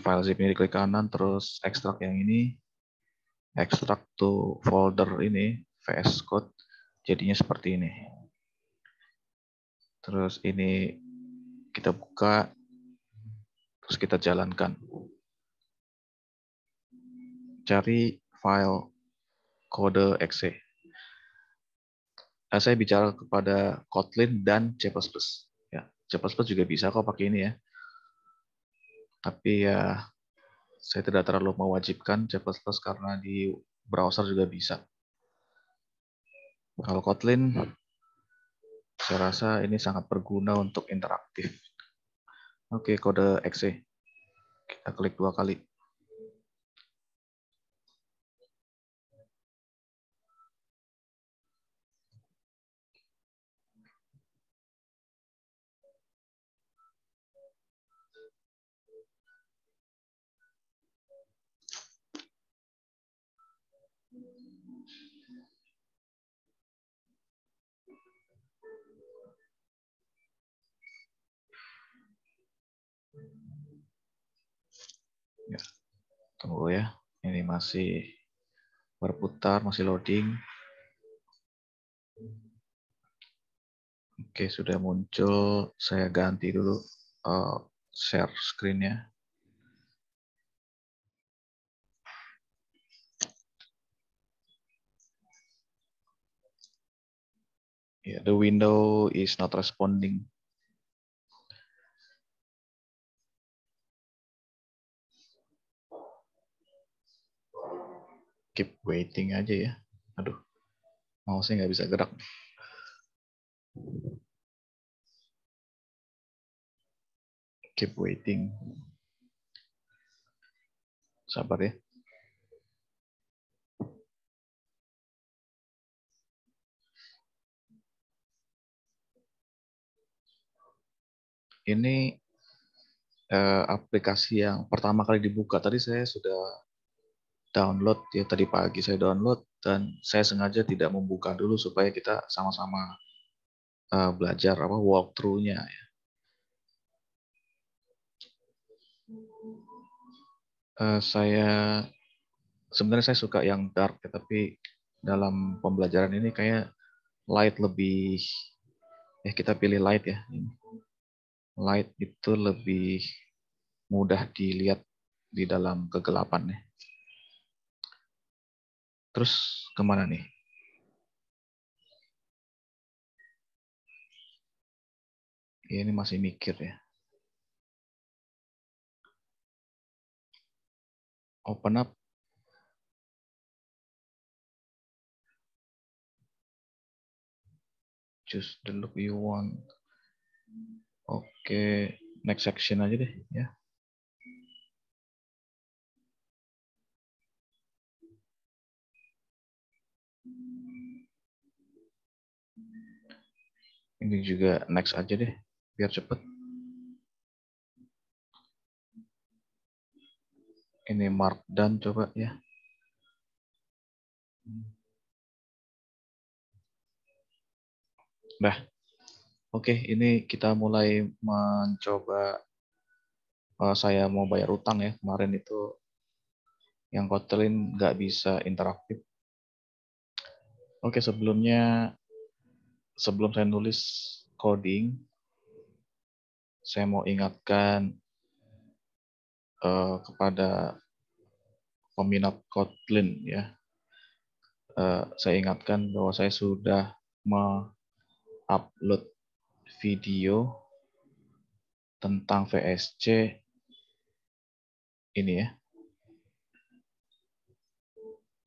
A: File zip ini di klik kanan, terus ekstrak yang ini. Ekstrak to folder ini, VS Code. Jadinya seperti ini. Terus ini kita buka, terus kita jalankan. Cari file kode exe. Saya bicara kepada Kotlin dan C++. Ya, C++ juga bisa kok pakai ini ya. Tapi ya, saya tidak terlalu mewajibkan C++ karena di browser juga bisa. Kalau Kotlin, saya rasa ini sangat berguna untuk interaktif. Oke, kode exe. Kita klik 2 kali. Ya, tunggu ya. Ini masih berputar, masih loading. Oke, sudah muncul. Saya ganti dulu share screen-nya. Yeah, the window is not responding. Keep waiting aja ya. Aduh, mouse-nya nggak bisa gerak. Keep waiting. Sabar ya. Ini aplikasi yang pertama kali dibuka. Tadi saya sudah download ya, tadi pagi saya download, dan saya sengaja tidak membuka dulu supaya kita sama-sama belajar walkthrough-nya. Saya sebenarnya saya suka yang dark ya, tapi dalam pembelajaran ini kayak light lebih, ya kita pilih light ya. Light itu lebih mudah dilihat di dalam kegelapan ya. Terus kemana nih? Ini masih mikir ya. Open up. Choose the look you want. Oke, next section aja deh ya. Ini juga next aja deh, biar cepet. Ini markdown coba ya. Nah, oke, ini kita mulai mencoba. Saya mau bayar utang ya. Kemarin itu yang Kotlin nggak bisa interaktif. Oke, sebelum saya nulis coding, saya mau ingatkan kepada peminat Kotlin ya. Saya ingatkan bahwa saya sudah upload video tentang VSC ini ya.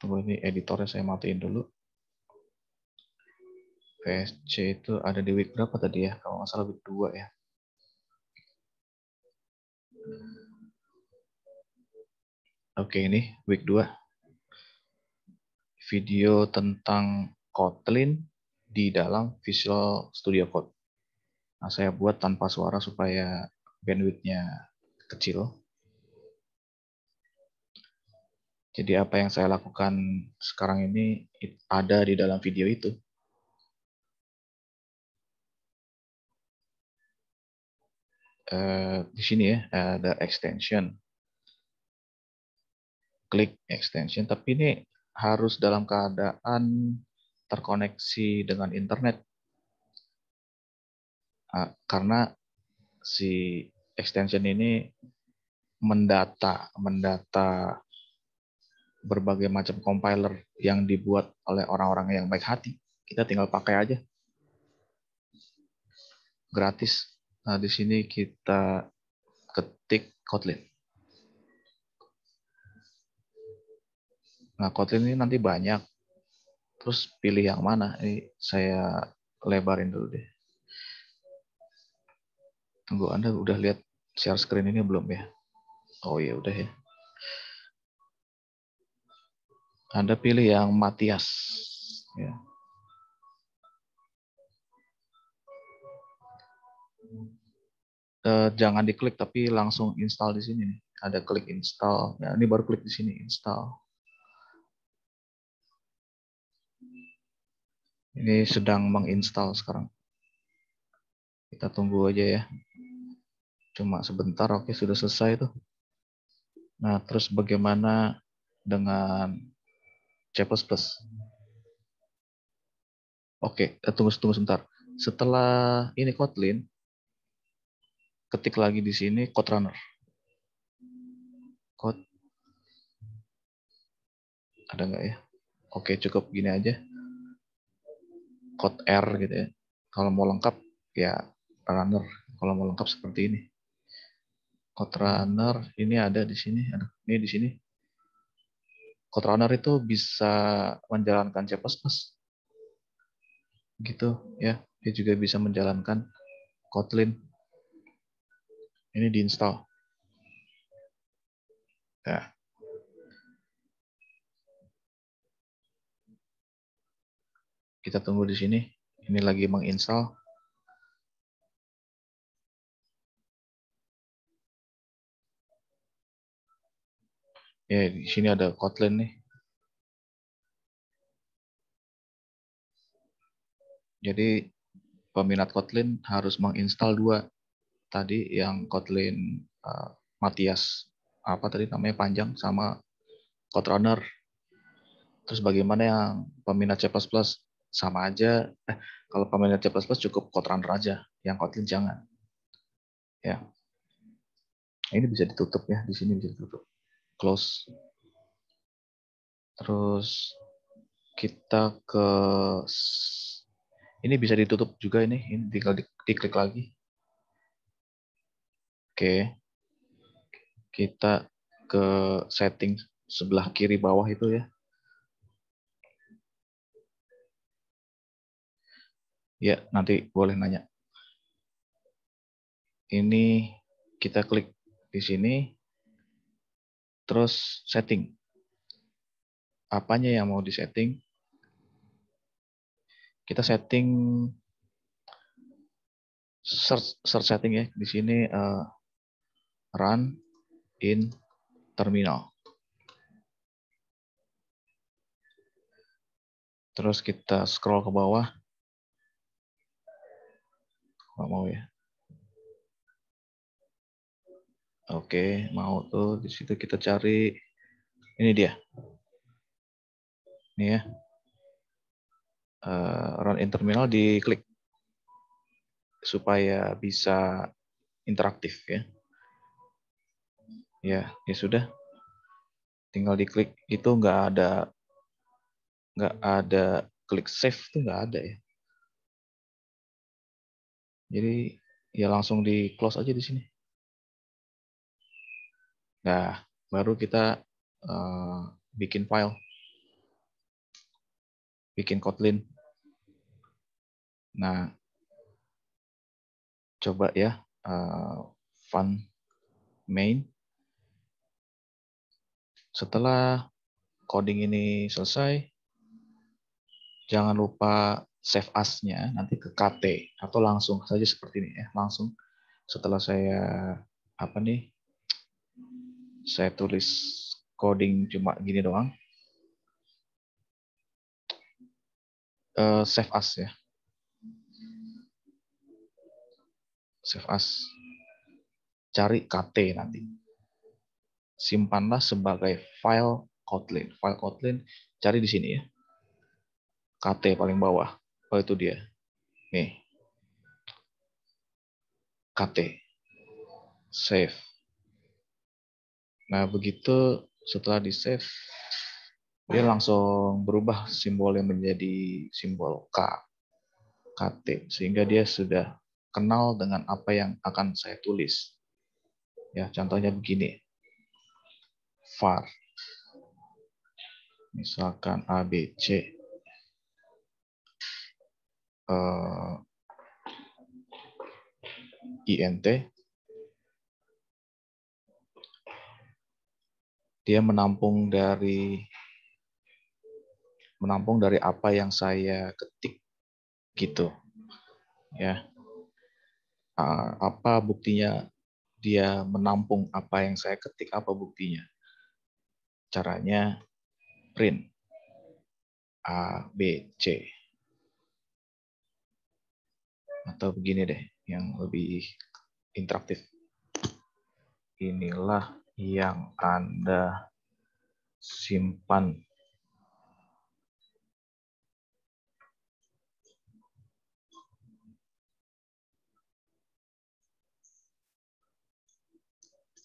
A: Tunggu, ini editornya saya matiin dulu. VSC itu ada di week berapa tadi ya? Kalau nggak salah week 2 ya. Oke, ini week 2. Video tentang Kotlin di dalam Visual Studio Code. Nah, saya buat tanpa suara supaya bandwidth-nya kecil. Jadi apa yang saya lakukan sekarang ini ada di dalam video itu. Di sini ya ada extension. Klik extension, tapi ini harus dalam keadaan terkoneksi dengan internet. Karena si extension ini mendata berbagai macam compiler yang dibuat oleh orang-orang yang baik hati. Kita tinggal pakai aja. Gratis. Nah, di sini kita ketik Kotlin. Nah, Kotlin ini nanti banyak. Terus pilih yang mana? Ini saya lebarin dulu deh. Tunggu, Anda udah lihat share screen ini belum ya? Oh iya, udah ya. Anda pilih yang Matias. Ya. Jangan diklik, tapi langsung install di sini. Ada klik install. Ya, ini baru klik di sini, install. Ini sedang menginstal sekarang. Kita tunggu aja ya. Cuma sebentar, oke, sudah selesai tuh. Nah, terus bagaimana dengan C++? Oke, tunggu sebentar. Setelah ini Kotlin, ketik lagi di sini code runner. Code. Ada nggak ya? Oke, cukup gini aja. Code R gitu ya. Kalau mau lengkap, ya runner. Kalau mau lengkap seperti ini. Code runner, ini ada di sini. Ini di sini. Code runner itu bisa menjalankan C++. Gitu ya. Dia juga bisa menjalankan Kotlin. Ini diinstal. Ya. Kita tunggu di sini. Ini lagi menginstal. Ya, di sini ada Kotlin nih. Jadi peminat Kotlin harus menginstal 2. Tadi yang Kotlin Matias, apa tadi namanya panjang, sama Code Runner. Terus bagaimana yang peminat C++? Sama aja. Kalau peminat C++ cukup Code Runner aja, yang Kotlin jangan. Ya. Ini bisa ditutup ya, di sini bisa ditutup. Close. Terus kita ke ini bisa ditutup juga ini tinggal diklik lagi. Oke. Kita ke setting sebelah kiri bawah itu ya. Ya, nanti boleh nanya. Ini kita klik di sini, terus setting. Apanya yang mau disetting? Kita setting search setting ya. Di sini run in terminal. Terus kita scroll ke bawah. Nggak mau ya. Oke, mau tuh di situ kita cari. Ini dia. Ini ya. Run in terminal diklik supaya bisa interaktif ya. Ya, ya sudah. Tinggal diklik itu nggak ada klik save tuh nggak ada ya. Jadi ya langsung di close aja di sini. Nah, baru kita bikin file, bikin Kotlin. Nah, coba ya fun main. Setelah coding ini selesai, jangan lupa save as-nya nanti ke KT atau langsung saja seperti ini ya. Langsung setelah saya saya tulis coding cuma gini doang. Save as ya. Save as. Cari KT nanti. Simpanlah sebagai file Kotlin. File Kotlin cari di sini ya. KT paling bawah. Oh itu dia. Nih. KT. Save. Nah begitu setelah di save, dia langsung berubah simbolnya menjadi simbol K. KT. Sehingga dia sudah kenal dengan apa yang akan saya tulis. Ya, contohnya begini. var. Misalkan ABC. INT. Dia menampung dari apa yang saya ketik gitu. Ya. Apa buktinya dia menampung apa yang saya ketik, apa buktinya? Caranya print A, B, C. Atau begini deh, yang lebih interaktif. Inilah yang Anda simpan.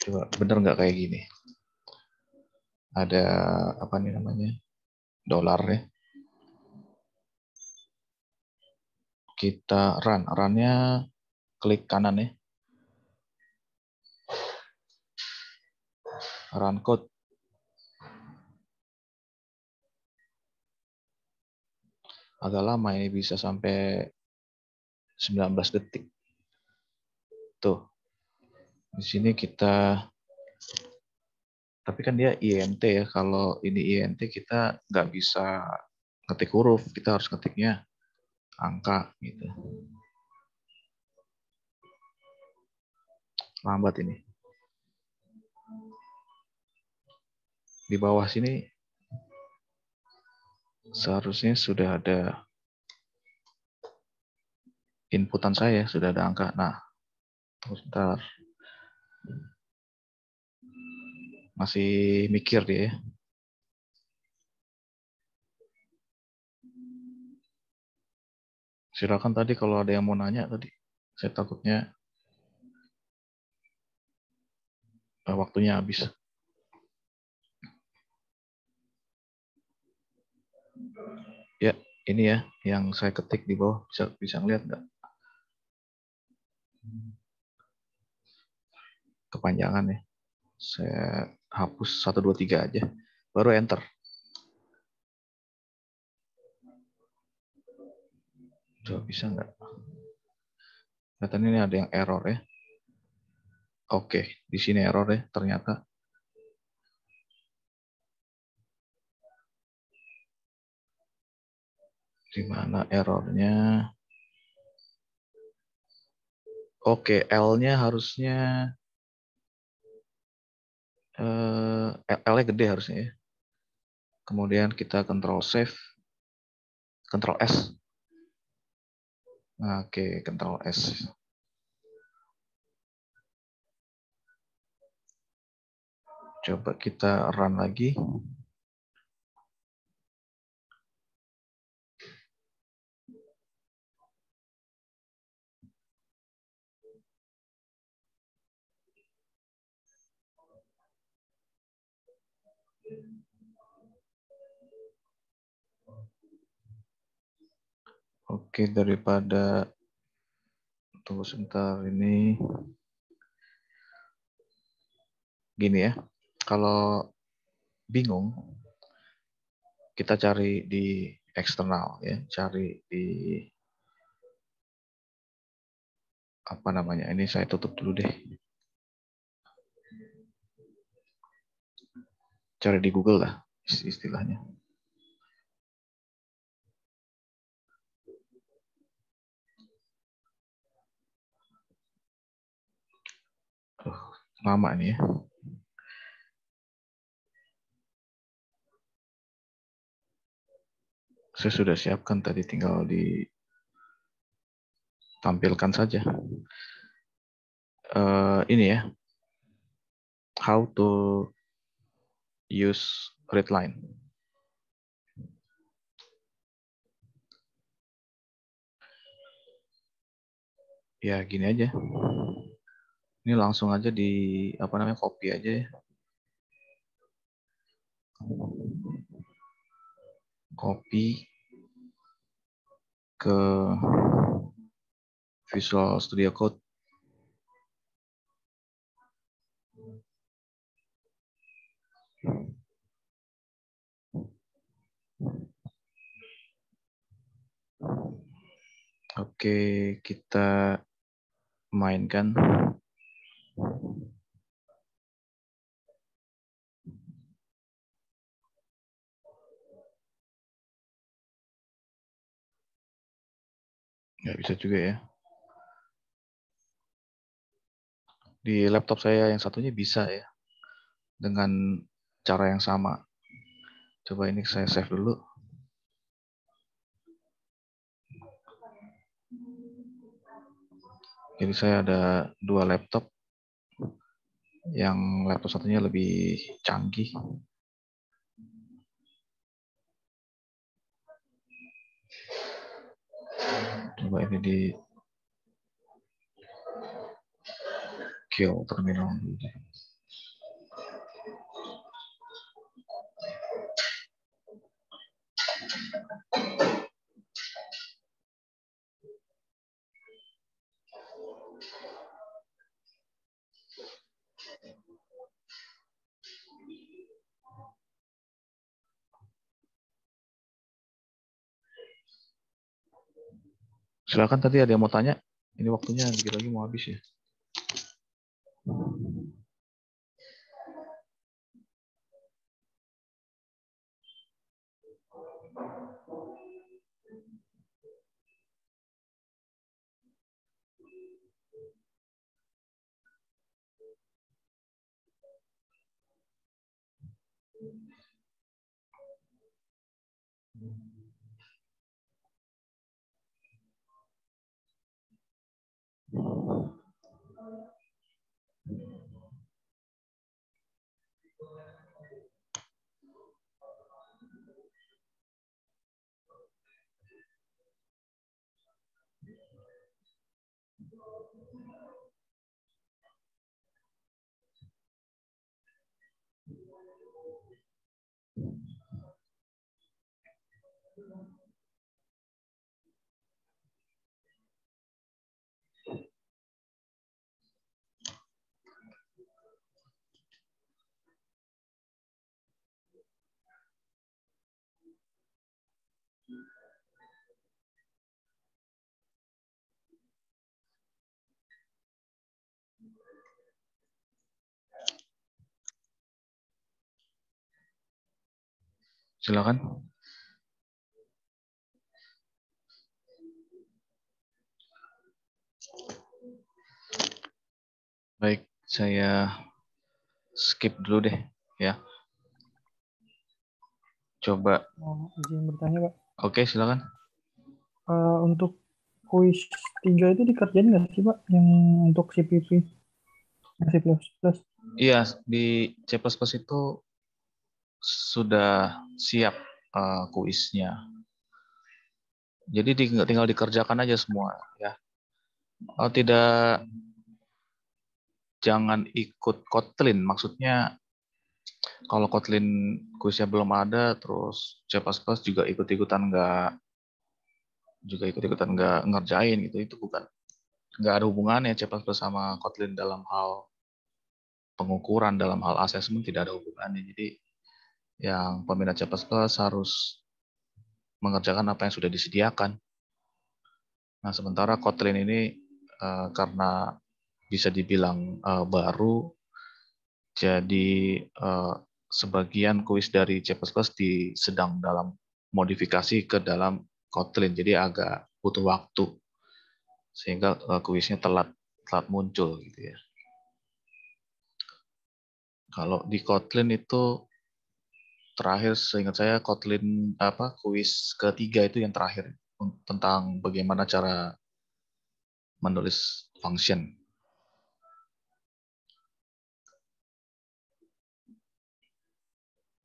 A: Coba bener nggak kayak gini? Ada apa nih namanya? Dolar ya. Kita run. Run-nya klik kanan ya. Run code. Agak lama ini, bisa sampai 19 detik. Tuh. Di sini kita, tapi kan dia INT ya. Kalau ini INT kita nggak bisa ngetik huruf, kita harus ngetiknya angka gitu. Lambat ini. Di bawah sini seharusnya sudah ada inputan saya, sudah ada angka. Nah, sebentar. Masih mikir dia ya. Silakan tadi kalau ada yang mau nanya tadi. Saya takutnya waktunya habis. Ya, ini ya yang saya ketik di bawah. Bisa ngeliat nggak? Kepanjangan ya. Saya hapus 1, 2, 3 aja. Baru enter. Coba bisa nggak? Kelihatan ini ada yang error ya. Oke, di sini error ya ternyata. Di mana errornya? Oke, L-nya harusnya L-nya gede harusnya ya. Kemudian kita Control Save, Control S. Oke, Control S. Coba kita run lagi. Oke, daripada tunggu sebentar ini. Gini ya, kalau bingung, kita cari di eksternal ya, cari di apa namanya? Ini saya tutup dulu deh. Cari di Google lah istilahnya. Lama nih ya. Saya sudah siapkan tadi, tinggal ditampilkan saja. Ini ya, how to use readline. Ya gini aja. Ini langsung aja di apa namanya, copy aja ya. Copy ke Visual Studio Code. Oke, kita mainkan. Nggak bisa juga ya. Di laptop saya yang satunya bisa ya, dengan cara yang sama. Coba ini saya save dulu. Jadi saya ada dua laptop. Yang laptop satunya lebih canggih. Coba ini di kill terminal. Silakan, tadi ada yang mau tanya. Ini waktunya dikit lagi mau habis ya. Silakan. Baik, saya skip dulu deh ya. Coba.
B: Izin bertanya, Pak.
A: Oke, silakan.
B: Untuk kuis 3 itu dikerjain nggak sih, Pak? Yang untuk CPP, yang C++?
A: Iya, di C++ itu sudah siap kuisnya. Jadi tinggal dikerjakan aja semua ya. Tidak, jangan ikut Kotlin, maksudnya Kalau Kotlin kuisnya belum ada, terus C++ juga ikut-ikutan nggak ngerjain gitu, itu nggak ada hubungannya C++ sama Kotlin dalam hal pengukuran, dalam hal asesmen tidak ada hubungannya. Jadi yang peminat C++ harus mengerjakan apa yang sudah disediakan. Nah, sementara Kotlin ini karena bisa dibilang baru, jadi sebagian kuis dari C++ sedang dalam modifikasi ke dalam Kotlin, jadi agak butuh waktu sehingga kuisnya telat muncul gitu ya. Kalau di Kotlin itu terakhir seingat saya Kotlin kuis ketiga itu yang terakhir tentang bagaimana cara menulis function.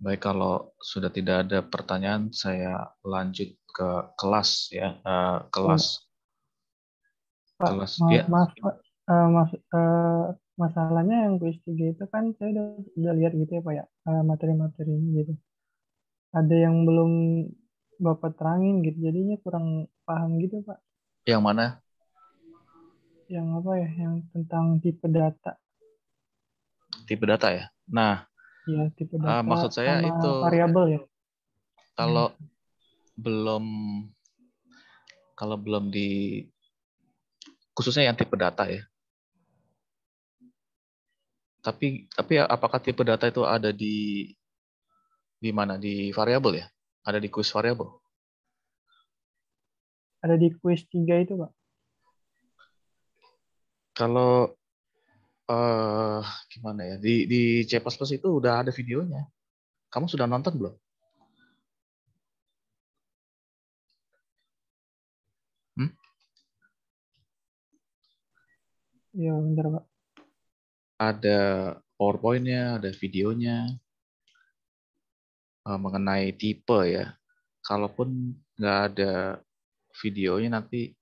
A: Baik, kalau sudah tidak ada pertanyaan, saya lanjut ke kelas ya. Kelas
B: Pak,
A: ya.
B: maaf Pak. Masalahnya yang kuis 3 itu kan saya udah lihat gitu ya Pak ya, materi-materinya gitu. Ada yang belum Bapak terangin gitu, jadinya kurang paham gitu Pak.
A: Yang mana?
B: Yang apa ya, yang tentang tipe data.
A: Tipe data ya. Nah,
B: Ya, tipe data
A: maksud saya
B: sama
A: itu
B: variabel ya.
A: kalau belum di khususnya yang tipe data ya. Tapi apakah tipe data itu ada di mana? Di variabel ya? Ada di kuis variabel?
B: Ada di kuis 3 itu Pak.
A: Kalau gimana ya? Di C++ itu udah ada videonya. Kamu sudah nonton belum?
B: Iya, bentar Pak.
A: Ada PowerPoint-nya, ada videonya mengenai tipe ya. Kalaupun nggak ada videonya nanti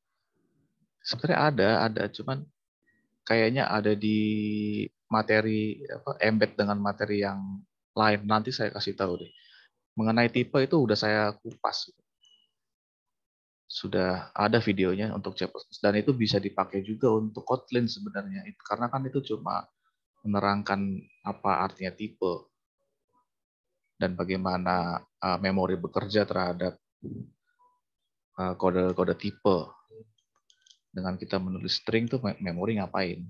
A: sebenarnya ada, cuman kayaknya ada di materi embed dengan materi yang lain. Nanti saya kasih tahu deh. Mengenai tipe itu udah saya kupas. Sudah ada videonya untuk C++ dan itu bisa dipakai juga untuk Kotlin sebenarnya. Karena kan itu cuma menerangkan apa artinya tipe dan bagaimana memori bekerja terhadap kode-kode tipe. Dengan kita menulis string tuh memori ngapain?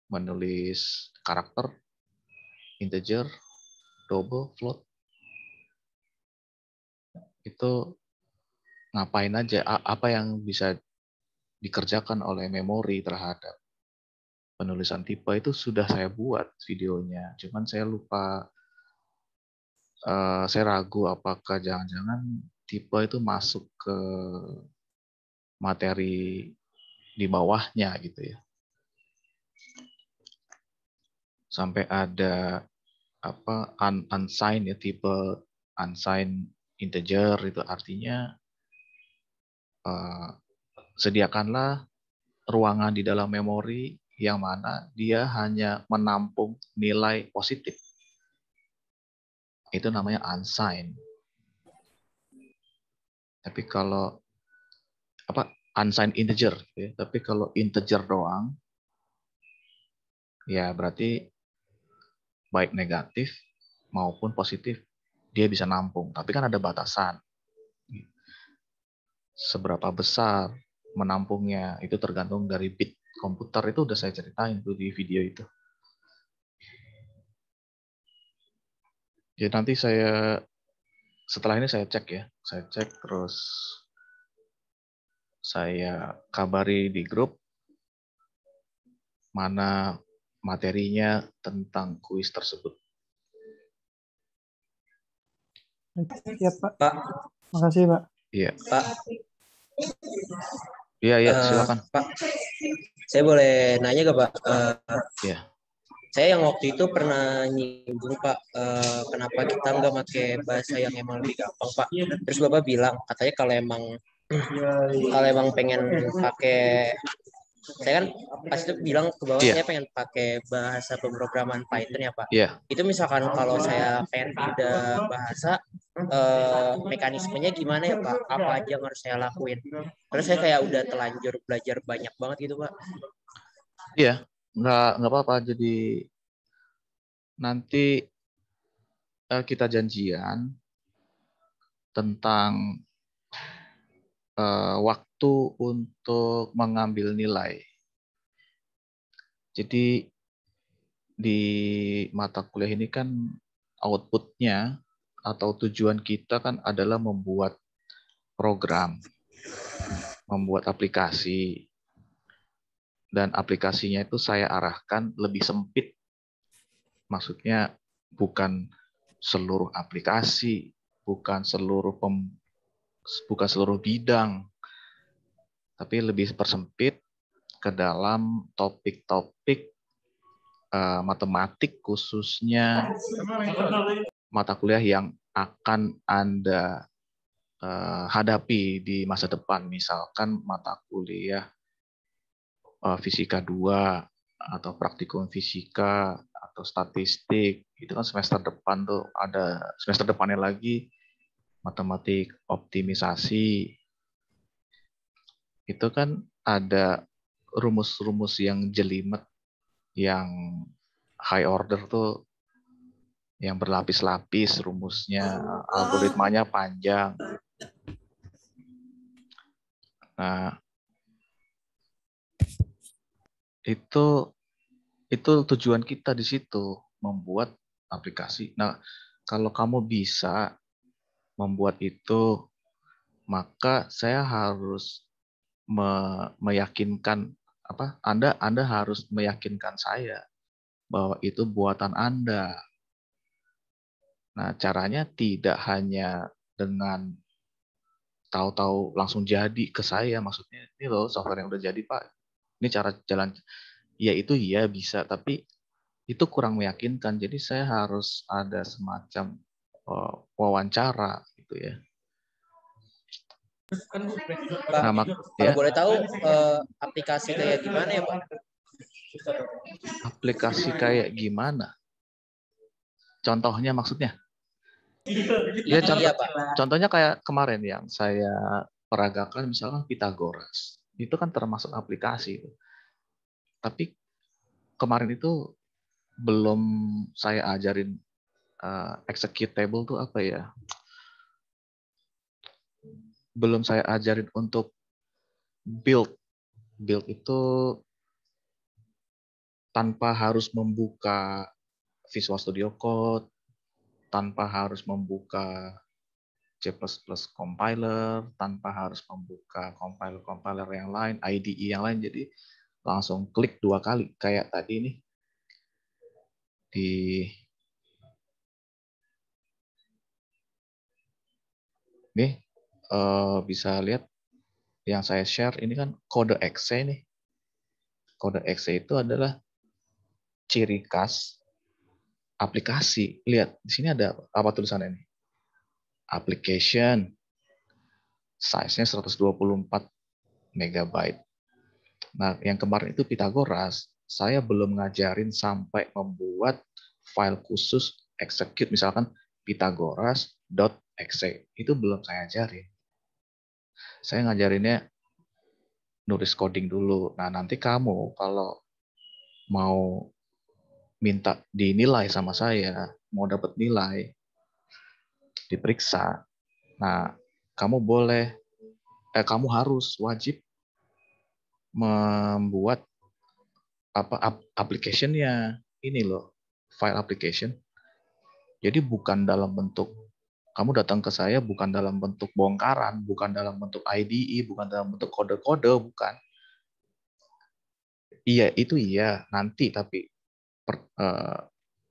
A: Menulis karakter, integer, double, float. Itu ngapain aja? Apa yang bisa dikerjakan oleh memori terhadap penulisan tipe itu sudah saya buat videonya. Cuman saya lupa, saya ragu apakah jangan-jangan tipe itu masuk ke materi di bawahnya gitu ya. Sampai ada unsigned ya, tipe unsigned integer itu artinya sediakanlah ruangan di dalam memori yang mana dia hanya menampung nilai positif. Itu namanya unsigned. Tapi kalau unsigned integer, ya. Tapi kalau integer doang, ya berarti baik negatif maupun positif dia bisa nampung. Tapi kan ada batasan. Seberapa besar menampungnya itu tergantung dari bit komputer, itu udah saya ceritain tuh di video itu. Jadi nanti setelah ini saya cek ya, terus saya kabari di grup mana materinya tentang kuis tersebut.
B: Siap Pak.
C: Pak.
B: Makasih Pak.
A: Iya.
C: Pak.
A: Iya, silakan.
C: Pak, saya boleh nanya gak Pak?
A: Iya.
C: Saya yang waktu itu pernah nyinggung Pak, kenapa kita nggak pakai bahasa yang emang lebih gampang Pak. Terus Bapak bilang katanya kalau emang pengen pakai, saya kan pas itu bilang ke bawah
A: Iya.
C: saya pengen pakai bahasa pemrograman Python ya Pak.
A: Iya.
C: Itu misalkan kalau saya pengen pindah bahasa, mekanismenya gimana ya Pak? Apa aja yang harus saya lakuin? Terus saya kayak udah telanjur belajar banyak banget gitu Pak.
A: Iya, nggak apa-apa. Jadi nanti kita janjian tentang waktu untuk mengambil nilai. Jadi di mata kuliah ini kan outputnya atau tujuan kita kan adalah membuat program, membuat aplikasi, dan aplikasinya itu saya arahkan lebih sempit. Maksudnya bukan seluruh aplikasi, bukan seluruh bidang, tapi lebih persempit ke dalam topik-topik matematik, khususnya mata kuliah yang akan Anda hadapi di masa depan. Misalkan mata kuliah fisika 2 atau praktikum fisika atau statistik, itu kan semester depan tuh ada, semester depannya lagi matematik optimisasi. Itu kan ada rumus-rumus yang jelimet, yang high order tuh, yang berlapis-lapis rumusnya, algoritmanya panjang. Nah, itu tujuan kita di situ, membuat aplikasi. Nah, kalau kamu bisa membuat itu, maka saya harus meyakinkan Anda harus meyakinkan saya bahwa itu buatan Anda. Nah, caranya tidak hanya dengan tahu-tahu langsung jadi ke saya, maksudnya ini loh software yang udah jadi Pak, ini cara jalan, ya itu iya bisa, tapi itu kurang meyakinkan. Jadi saya harus ada semacam wawancara gitu ya.
C: Pak,
A: Nah,
C: kalau boleh tahu aplikasi kayak gimana ya Pak?
A: aplikasi kayak gimana? Contohnya maksudnya? Ya
C: Iya Pak.
A: contohnya kayak kemarin yang saya peragakan, misalkan Pythagoras. Itu kan termasuk aplikasi. Tapi kemarin itu belum saya ajarin executable tuh apa ya? Belum saya ajarin untuk build. Build itu tanpa harus membuka Visual Studio Code, tanpa harus membuka C++ compiler, tanpa harus membuka compiler-compiler yang lain, IDE yang lain. Jadi langsung klik 2 kali. Kayak tadi nih, bisa lihat yang saya share ini kan kode exe nih. Kode exe itu adalah ciri khas aplikasi. Lihat di sini ada apa tulisannya ini? Application, size-nya 124 MB. Nah, yang kemarin itu Pythagoras, saya belum ngajarin sampai membuat file khusus execute, misalkan pythagoras.exe. Itu belum saya ajarin. Saya ngajarinnya nulis coding dulu. Nah, nanti kamu kalau mau minta dinilai sama saya, mau dapat nilai, diperiksa. Nah, kamu harus wajib membuat application-nya. Ini loh, file application. Jadi bukan dalam bentuk, kamu datang ke saya bukan dalam bentuk bongkaran, bukan dalam bentuk IDE, bukan dalam bentuk kode-kode, bukan. Iya, itu iya, nanti, tapi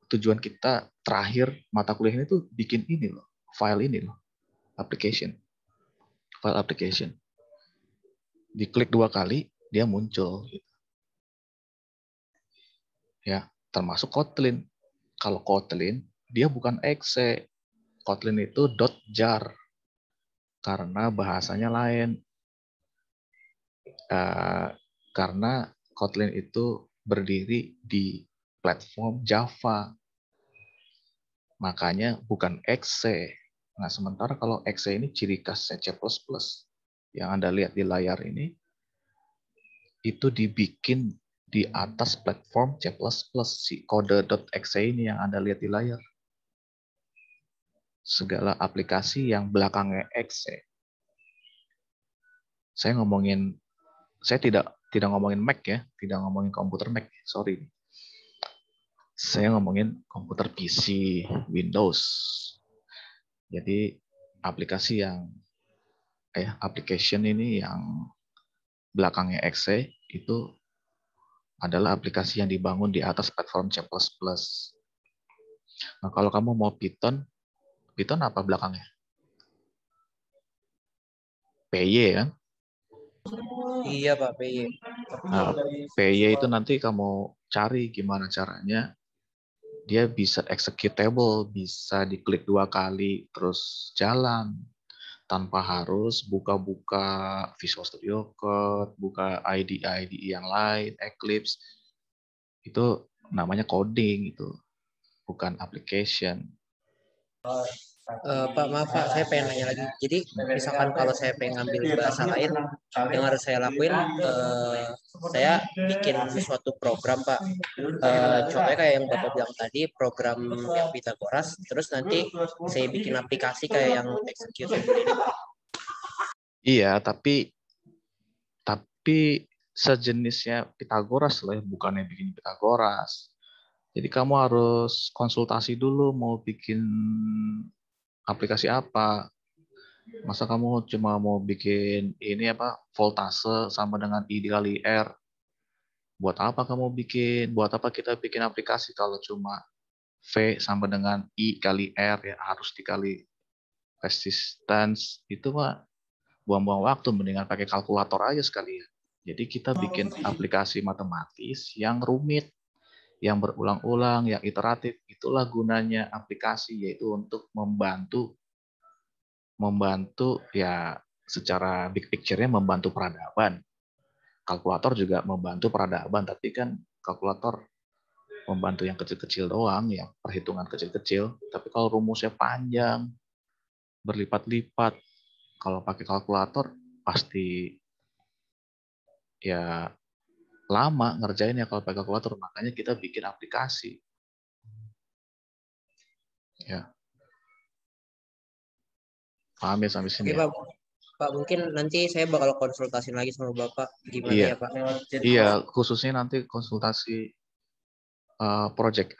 A: tujuan kita terakhir mata kuliah ini tuh bikin ini loh, file ini loh, application. File application. Diklik 2 kali, dia muncul. Ya, termasuk Kotlin. Kalau Kotlin, dia bukan exe. Kotlin itu .jar. Karena bahasanya lain. Karena Kotlin itu berdiri di platform Java. Makanya bukan exe. Nah, sementara kalau exe ini ciri khasnya C++. Yang Anda lihat di layar ini, itu dibikin di atas platform C++. Si kode.exe ini yang Anda lihat di layar. Segala aplikasi yang belakangnya exe. Saya tidak ngomongin Mac ya, tidak ngomongin komputer Mac, sorry. Saya ngomongin komputer PC, Windows. Jadi application ini yang belakangnya exe itu adalah aplikasi yang dibangun di atas platform C++. Nah, kalau kamu mau Python apa belakangnya? PY kan?
C: Iya Pak, PY.
A: Nah, PY itu nanti kamu cari gimana caranya dia bisa executable, bisa diklik 2 kali terus jalan tanpa harus buka-buka Visual Studio Code, buka IDE yang lain, Eclipse. Itu namanya coding, itu bukan application.
C: Pak, maaf Pak, saya pengen nanya lagi. Jadi, misalkan kalau saya pengen ngambil bahasa lain, yang harus saya lakuin, saya bikin suatu program, Pak. Contohnya kayak yang Bapak bilang tadi, program yang Pythagoras, terus nanti saya bikin aplikasi kayak yang executable ini, Pak.
A: Iya, tapi sejenisnya Pythagoras lah, bukannya bikin Pythagoras. Jadi kamu harus konsultasi dulu mau bikin aplikasi apa. Masa kamu cuma mau bikin ini voltase sama dengan I dikali R. Buat apa kamu bikin? Buat apa kita bikin aplikasi kalau cuma V sama dengan I kali R ya harus dikali resistance. Itu mah buang-buang waktu, mendingan pakai kalkulator aja sekalian. Jadi kita bikin aplikasi matematis yang rumit, yang berulang-ulang, yang iteratif. Itulah gunanya aplikasi, yaitu untuk membantu ya secara big picture-nya membantu peradaban. Kalkulator juga membantu peradaban, tapi kan kalkulator membantu yang kecil-kecil doang, yang perhitungan kecil-kecil. Tapi kalau rumusnya panjang, berlipat-lipat, kalau pakai kalkulator pasti ya lama ngerjainnya kalau pakai kalkulator. Makanya kita bikin aplikasi. Ya. Paham ya sampai sini?
C: Oke,
A: Ya?
C: Pak. Pak, mungkin nanti saya bakal konsultasi lagi sama Bapak. Gimana
A: Iya.
C: ya, Pak?
A: Iya, khususnya nanti konsultasi project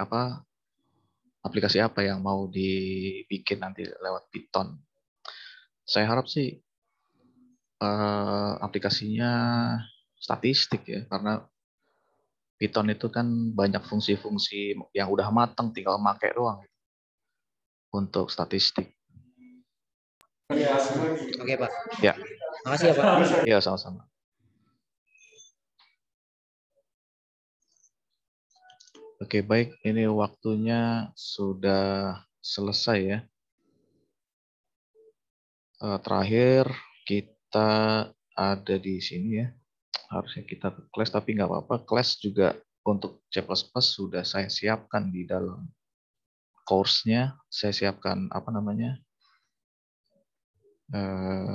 A: aplikasi apa yang mau dibikin nanti lewat Python. Saya harap sih aplikasinya statistik ya, karena Python itu kan banyak fungsi-fungsi yang udah matang, tinggal pakai doang untuk statistik.
C: Oke, Pak.
A: Ya.
C: Makasih ya, Pak.
A: Iya, sama-sama. Oke, baik. Ini waktunya sudah selesai ya. Terakhir kita ada di sini ya. Harusnya kita ke kelas, tapi nggak apa-apa. Kelas juga untuk C++ sudah saya siapkan di dalam course-nya. Saya siapkan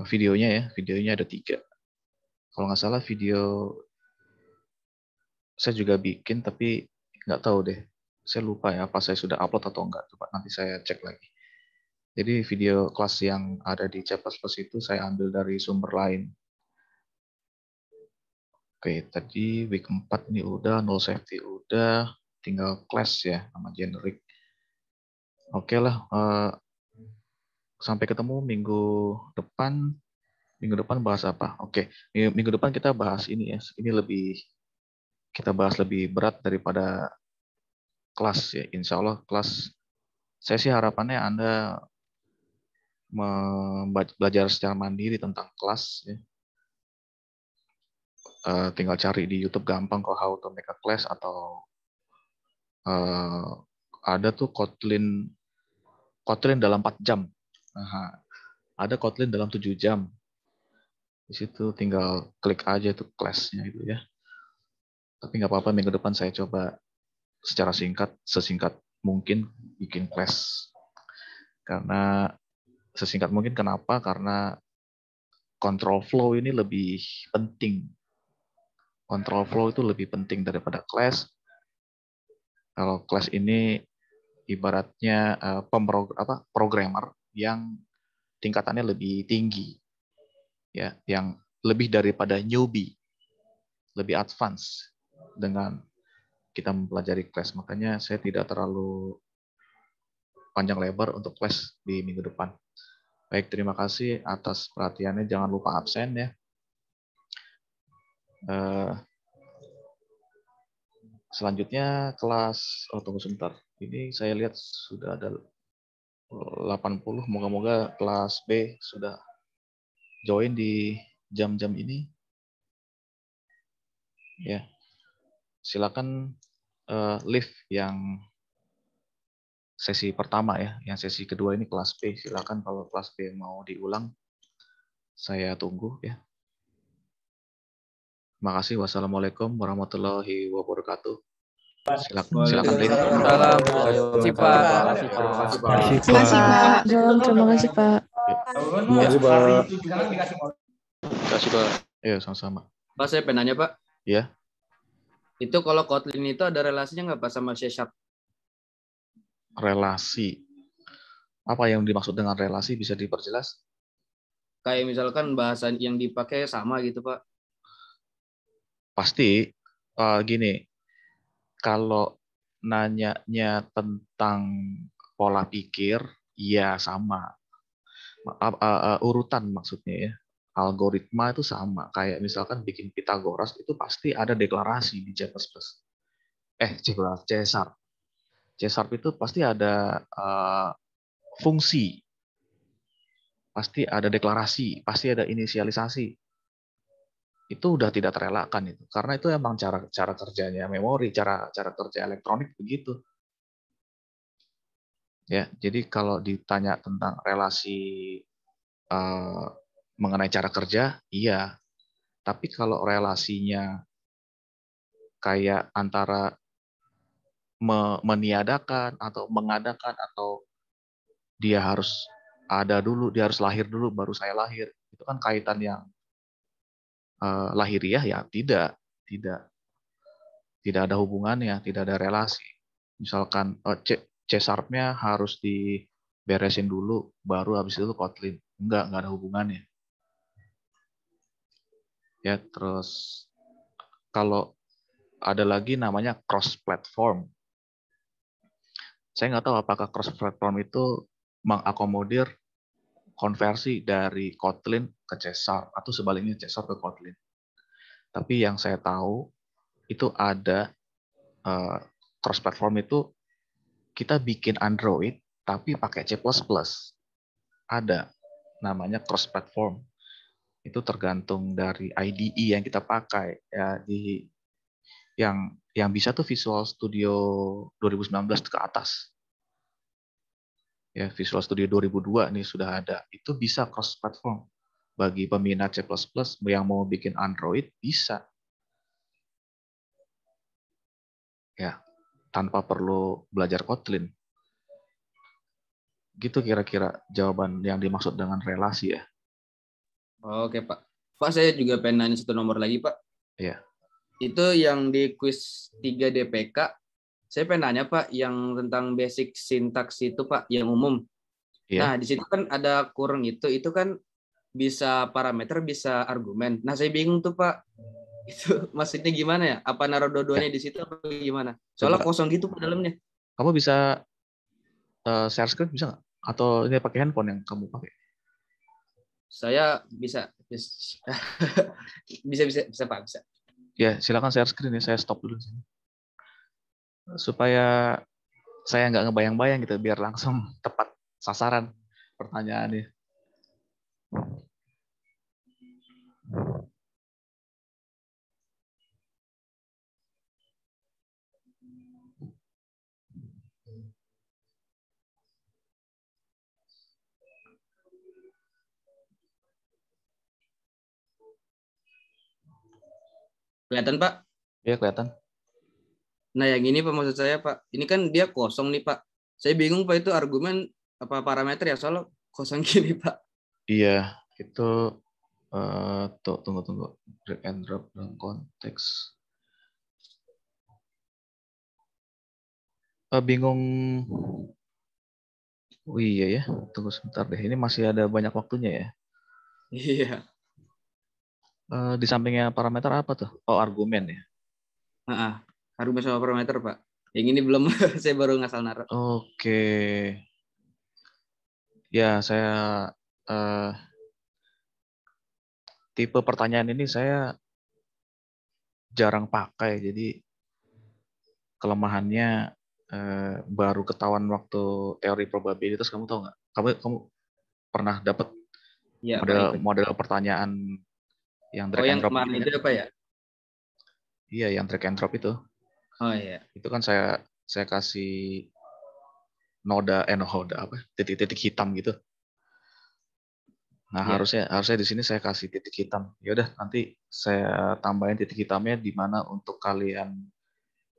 A: videonya ya. Videonya ada 3. Kalau nggak salah video saya juga bikin, tapi nggak tahu deh. Saya lupa ya apa saya sudah upload atau enggak. Coba nanti saya cek lagi. Jadi video kelas yang ada di C++ itu saya ambil dari sumber lain. Oke, tadi week 4 ini udah, null safety udah, tinggal class ya, nama generic. Oke lah, sampai ketemu minggu depan. Minggu depan bahas apa? Oke, minggu depan kita bahas ini ya. Kita bahas lebih berat daripada kelas ya. Insya Allah kelas, saya sih harapannya Anda belajar secara mandiri tentang kelas ya. Tinggal cari di YouTube gampang kok how to make a class, atau ada tuh Kotlin dalam 4 jam. Nah, ada Kotlin dalam 7 jam. Di situ tinggal klik aja tuh kelasnya itu ya. Tapi nggak apa-apa, minggu depan saya coba secara sesingkat mungkin bikin class. Karena sesingkat mungkin kenapa? Karena control flow ini lebih penting. Control flow itu lebih penting daripada class. Kalau class ini ibaratnya programmer yang tingkatannya lebih tinggi, ya, yang lebih daripada newbie, lebih advance dengan kita mempelajari class. Makanya saya tidak terlalu panjang lebar untuk class di minggu depan. Baik, terima kasih atas perhatiannya. Jangan lupa absen ya. Selanjutnya kelas, tunggu sebentar. Ini saya lihat sudah ada 80. Moga-moga kelas B sudah join di jam-jam ini. Ya, silakan lift yang sesi pertama ya. Yang sesi kedua ini kelas B. Silakan kalau kelas B mau diulang, saya tunggu ya. Terima kasih. Wassalamualaikum warahmatullahi wabarakatuh. Silakan lift.
D: Waalaikumsalam.
C: Terima kasih, Pak.
B: Terima kasih, Pak.
E: Terima kasih, Pak.
F: Terima kasih, Pak.
A: Terima kasih, Pak. Ya, sama-sama.
D: Pak, saya pengen nanya, Pak.
A: Ya.
D: Itu kalau Kotlin itu ada relasinya nggak Pak sama C#?
A: Relasi. Apa yang dimaksud dengan relasi, bisa diperjelas?
D: Kayak misalkan bahasa yang dipakai sama gitu, Pak.
A: Pasti gini, kalau nanyanya tentang pola pikir, ya sama. Urutan maksudnya ya. Algoritma itu sama. Kayak misalkan bikin Pitagoras itu pasti ada deklarasi di C++. C#. C# itu pasti ada fungsi. Pasti ada deklarasi, pasti ada inisialisasi. Itu udah tidak terelakkan itu. Karena itu emang cara kerjanya memori, cara kerja elektronik begitu. Ya, jadi kalau ditanya tentang relasi mengenai cara kerja, iya. Tapi kalau relasinya kayak antara meniadakan atau mengadakan atau dia harus ada dulu, dia harus lahir dulu baru saya lahir, itu kan kaitan yang lahiriah ya, tidak ada hubungannya, tidak ada relasi. Misalkan C#-nya harus diberesin dulu, baru habis itu Kotlin. Enggak ada hubungannya. Ya, terus kalau ada lagi namanya cross-platform. Saya nggak tahu apakah cross-platform itu mengakomodir konversi dari Kotlin ke C# atau sebaliknya C# ke Kotlin. Tapi yang saya tahu itu ada cross-platform itu kita bikin Android tapi pakai C++. Ada namanya cross-platform. Itu tergantung dari IDE yang kita pakai ya, di yang bisa tuh Visual Studio 2019 ke atas. Ya, Visual Studio 2002 nih sudah ada. Itu bisa cross-platform. Bagi peminat C++ yang mau bikin Android bisa. Ya, tanpa perlu belajar Kotlin. Gitu kira-kira jawaban yang dimaksud dengan relasi ya.
D: Oke, Pak. Pak, saya juga pengen nanya satu nomor lagi, Pak.
A: Iya.
D: Itu yang di kuis 3 DPK, saya pengen nanya, Pak, yang tentang basic sintaks itu, Pak, yang umum.
A: Iya.
D: Nah, di situ kan ada kurung itu kan bisa parameter, bisa argumen. Nah, saya bingung tuh, Pak. Itu maksudnya gimana ya? Apa naruh dua-duanya di situ apa gimana? Soalnya
A: Coba.
D: kosong gitu Pak dalamnya.
A: Kamu bisa share screen bisa nggak? Atau ini pakai handphone yang kamu pakai?
D: Saya bisa bisa Pak, bisa.
A: Ya, silakan share screen ya. Saya stop dulu sini. Supaya saya nggak ngebayang-bayang gitu, biar langsung tepat sasaran pertanyaannya.
D: Kelihatan Pak?
A: Ya kelihatan.
D: Nah, yang ini Pak maksud saya Pak, ini kan dia kosong nih Pak. Saya bingung Pak itu argumen apa parameter ya soal kosong gini Pak.
A: Iya, itu tuh tunggu. Drag and drop dalam konteks. Bingung. Oh iya ya, tunggu sebentar deh. Ini masih ada banyak waktunya ya.
D: Iya.
A: Di sampingnya parameter apa tuh? Oh, argumen ya.
D: Argumen sama parameter Pak. Yang ini belum, saya baru ngasal naruh.
A: Oke. Ya, saya tipe pertanyaan ini saya jarang pakai. Jadi kelemahannya baru ketahuan waktu teori probabilitas. Kamu tahu nggak? Kamu pernah dapat
D: Iya Pak ikut.
A: model pertanyaan yang
D: Oh
A: drag and
D: yang
A: drop
D: kemarin
A: ini
D: itu
A: kan?
D: apa ya?
A: Iya, yang drag and drop itu.
D: Oh iya.
A: Itu kan saya kasih noda apa? Titik-titik hitam gitu. Nah,
D: Iya.
A: harusnya di sini saya kasih titik hitam. Ya udah, nanti saya tambahin titik hitamnya di mana untuk kalian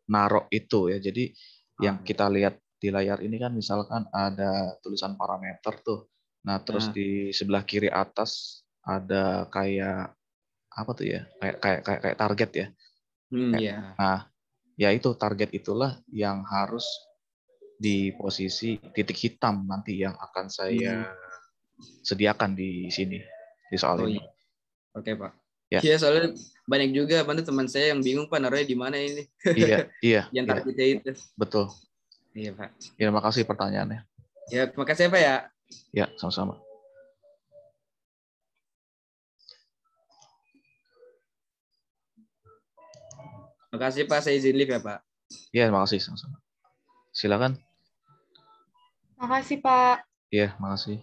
A: narok itu ya. Jadi yang kita lihat di layar ini kan misalkan ada tulisan parameter tuh. Nah, terus di sebelah kiri atas ada kayak apa tuh ya? Kayak target ya.
D: Iya.
A: Nah, ya itu target itulah yang harus di posisi titik hitam nanti yang akan saya sediakan di sini di soal
D: Oh
A: ini.
D: iya. Oke Pak.
A: Ya.
D: Iya soalnya banyak juga teman saya yang bingung Pak naruhnya di mana ini.
A: Iya.
D: Yang targetnya itu.
A: Betul.
D: Iya Pak.
A: Ya, terima kasih pertanyaannya.
D: Ya, terima kasih Pak ya.
A: Ya, sama-sama.
D: Terima kasih Pak, saya izin live ya Pak.
A: Ya, terima kasih sama-sama. Silakan.
E: Makasih Pak.
A: Iya, makasih.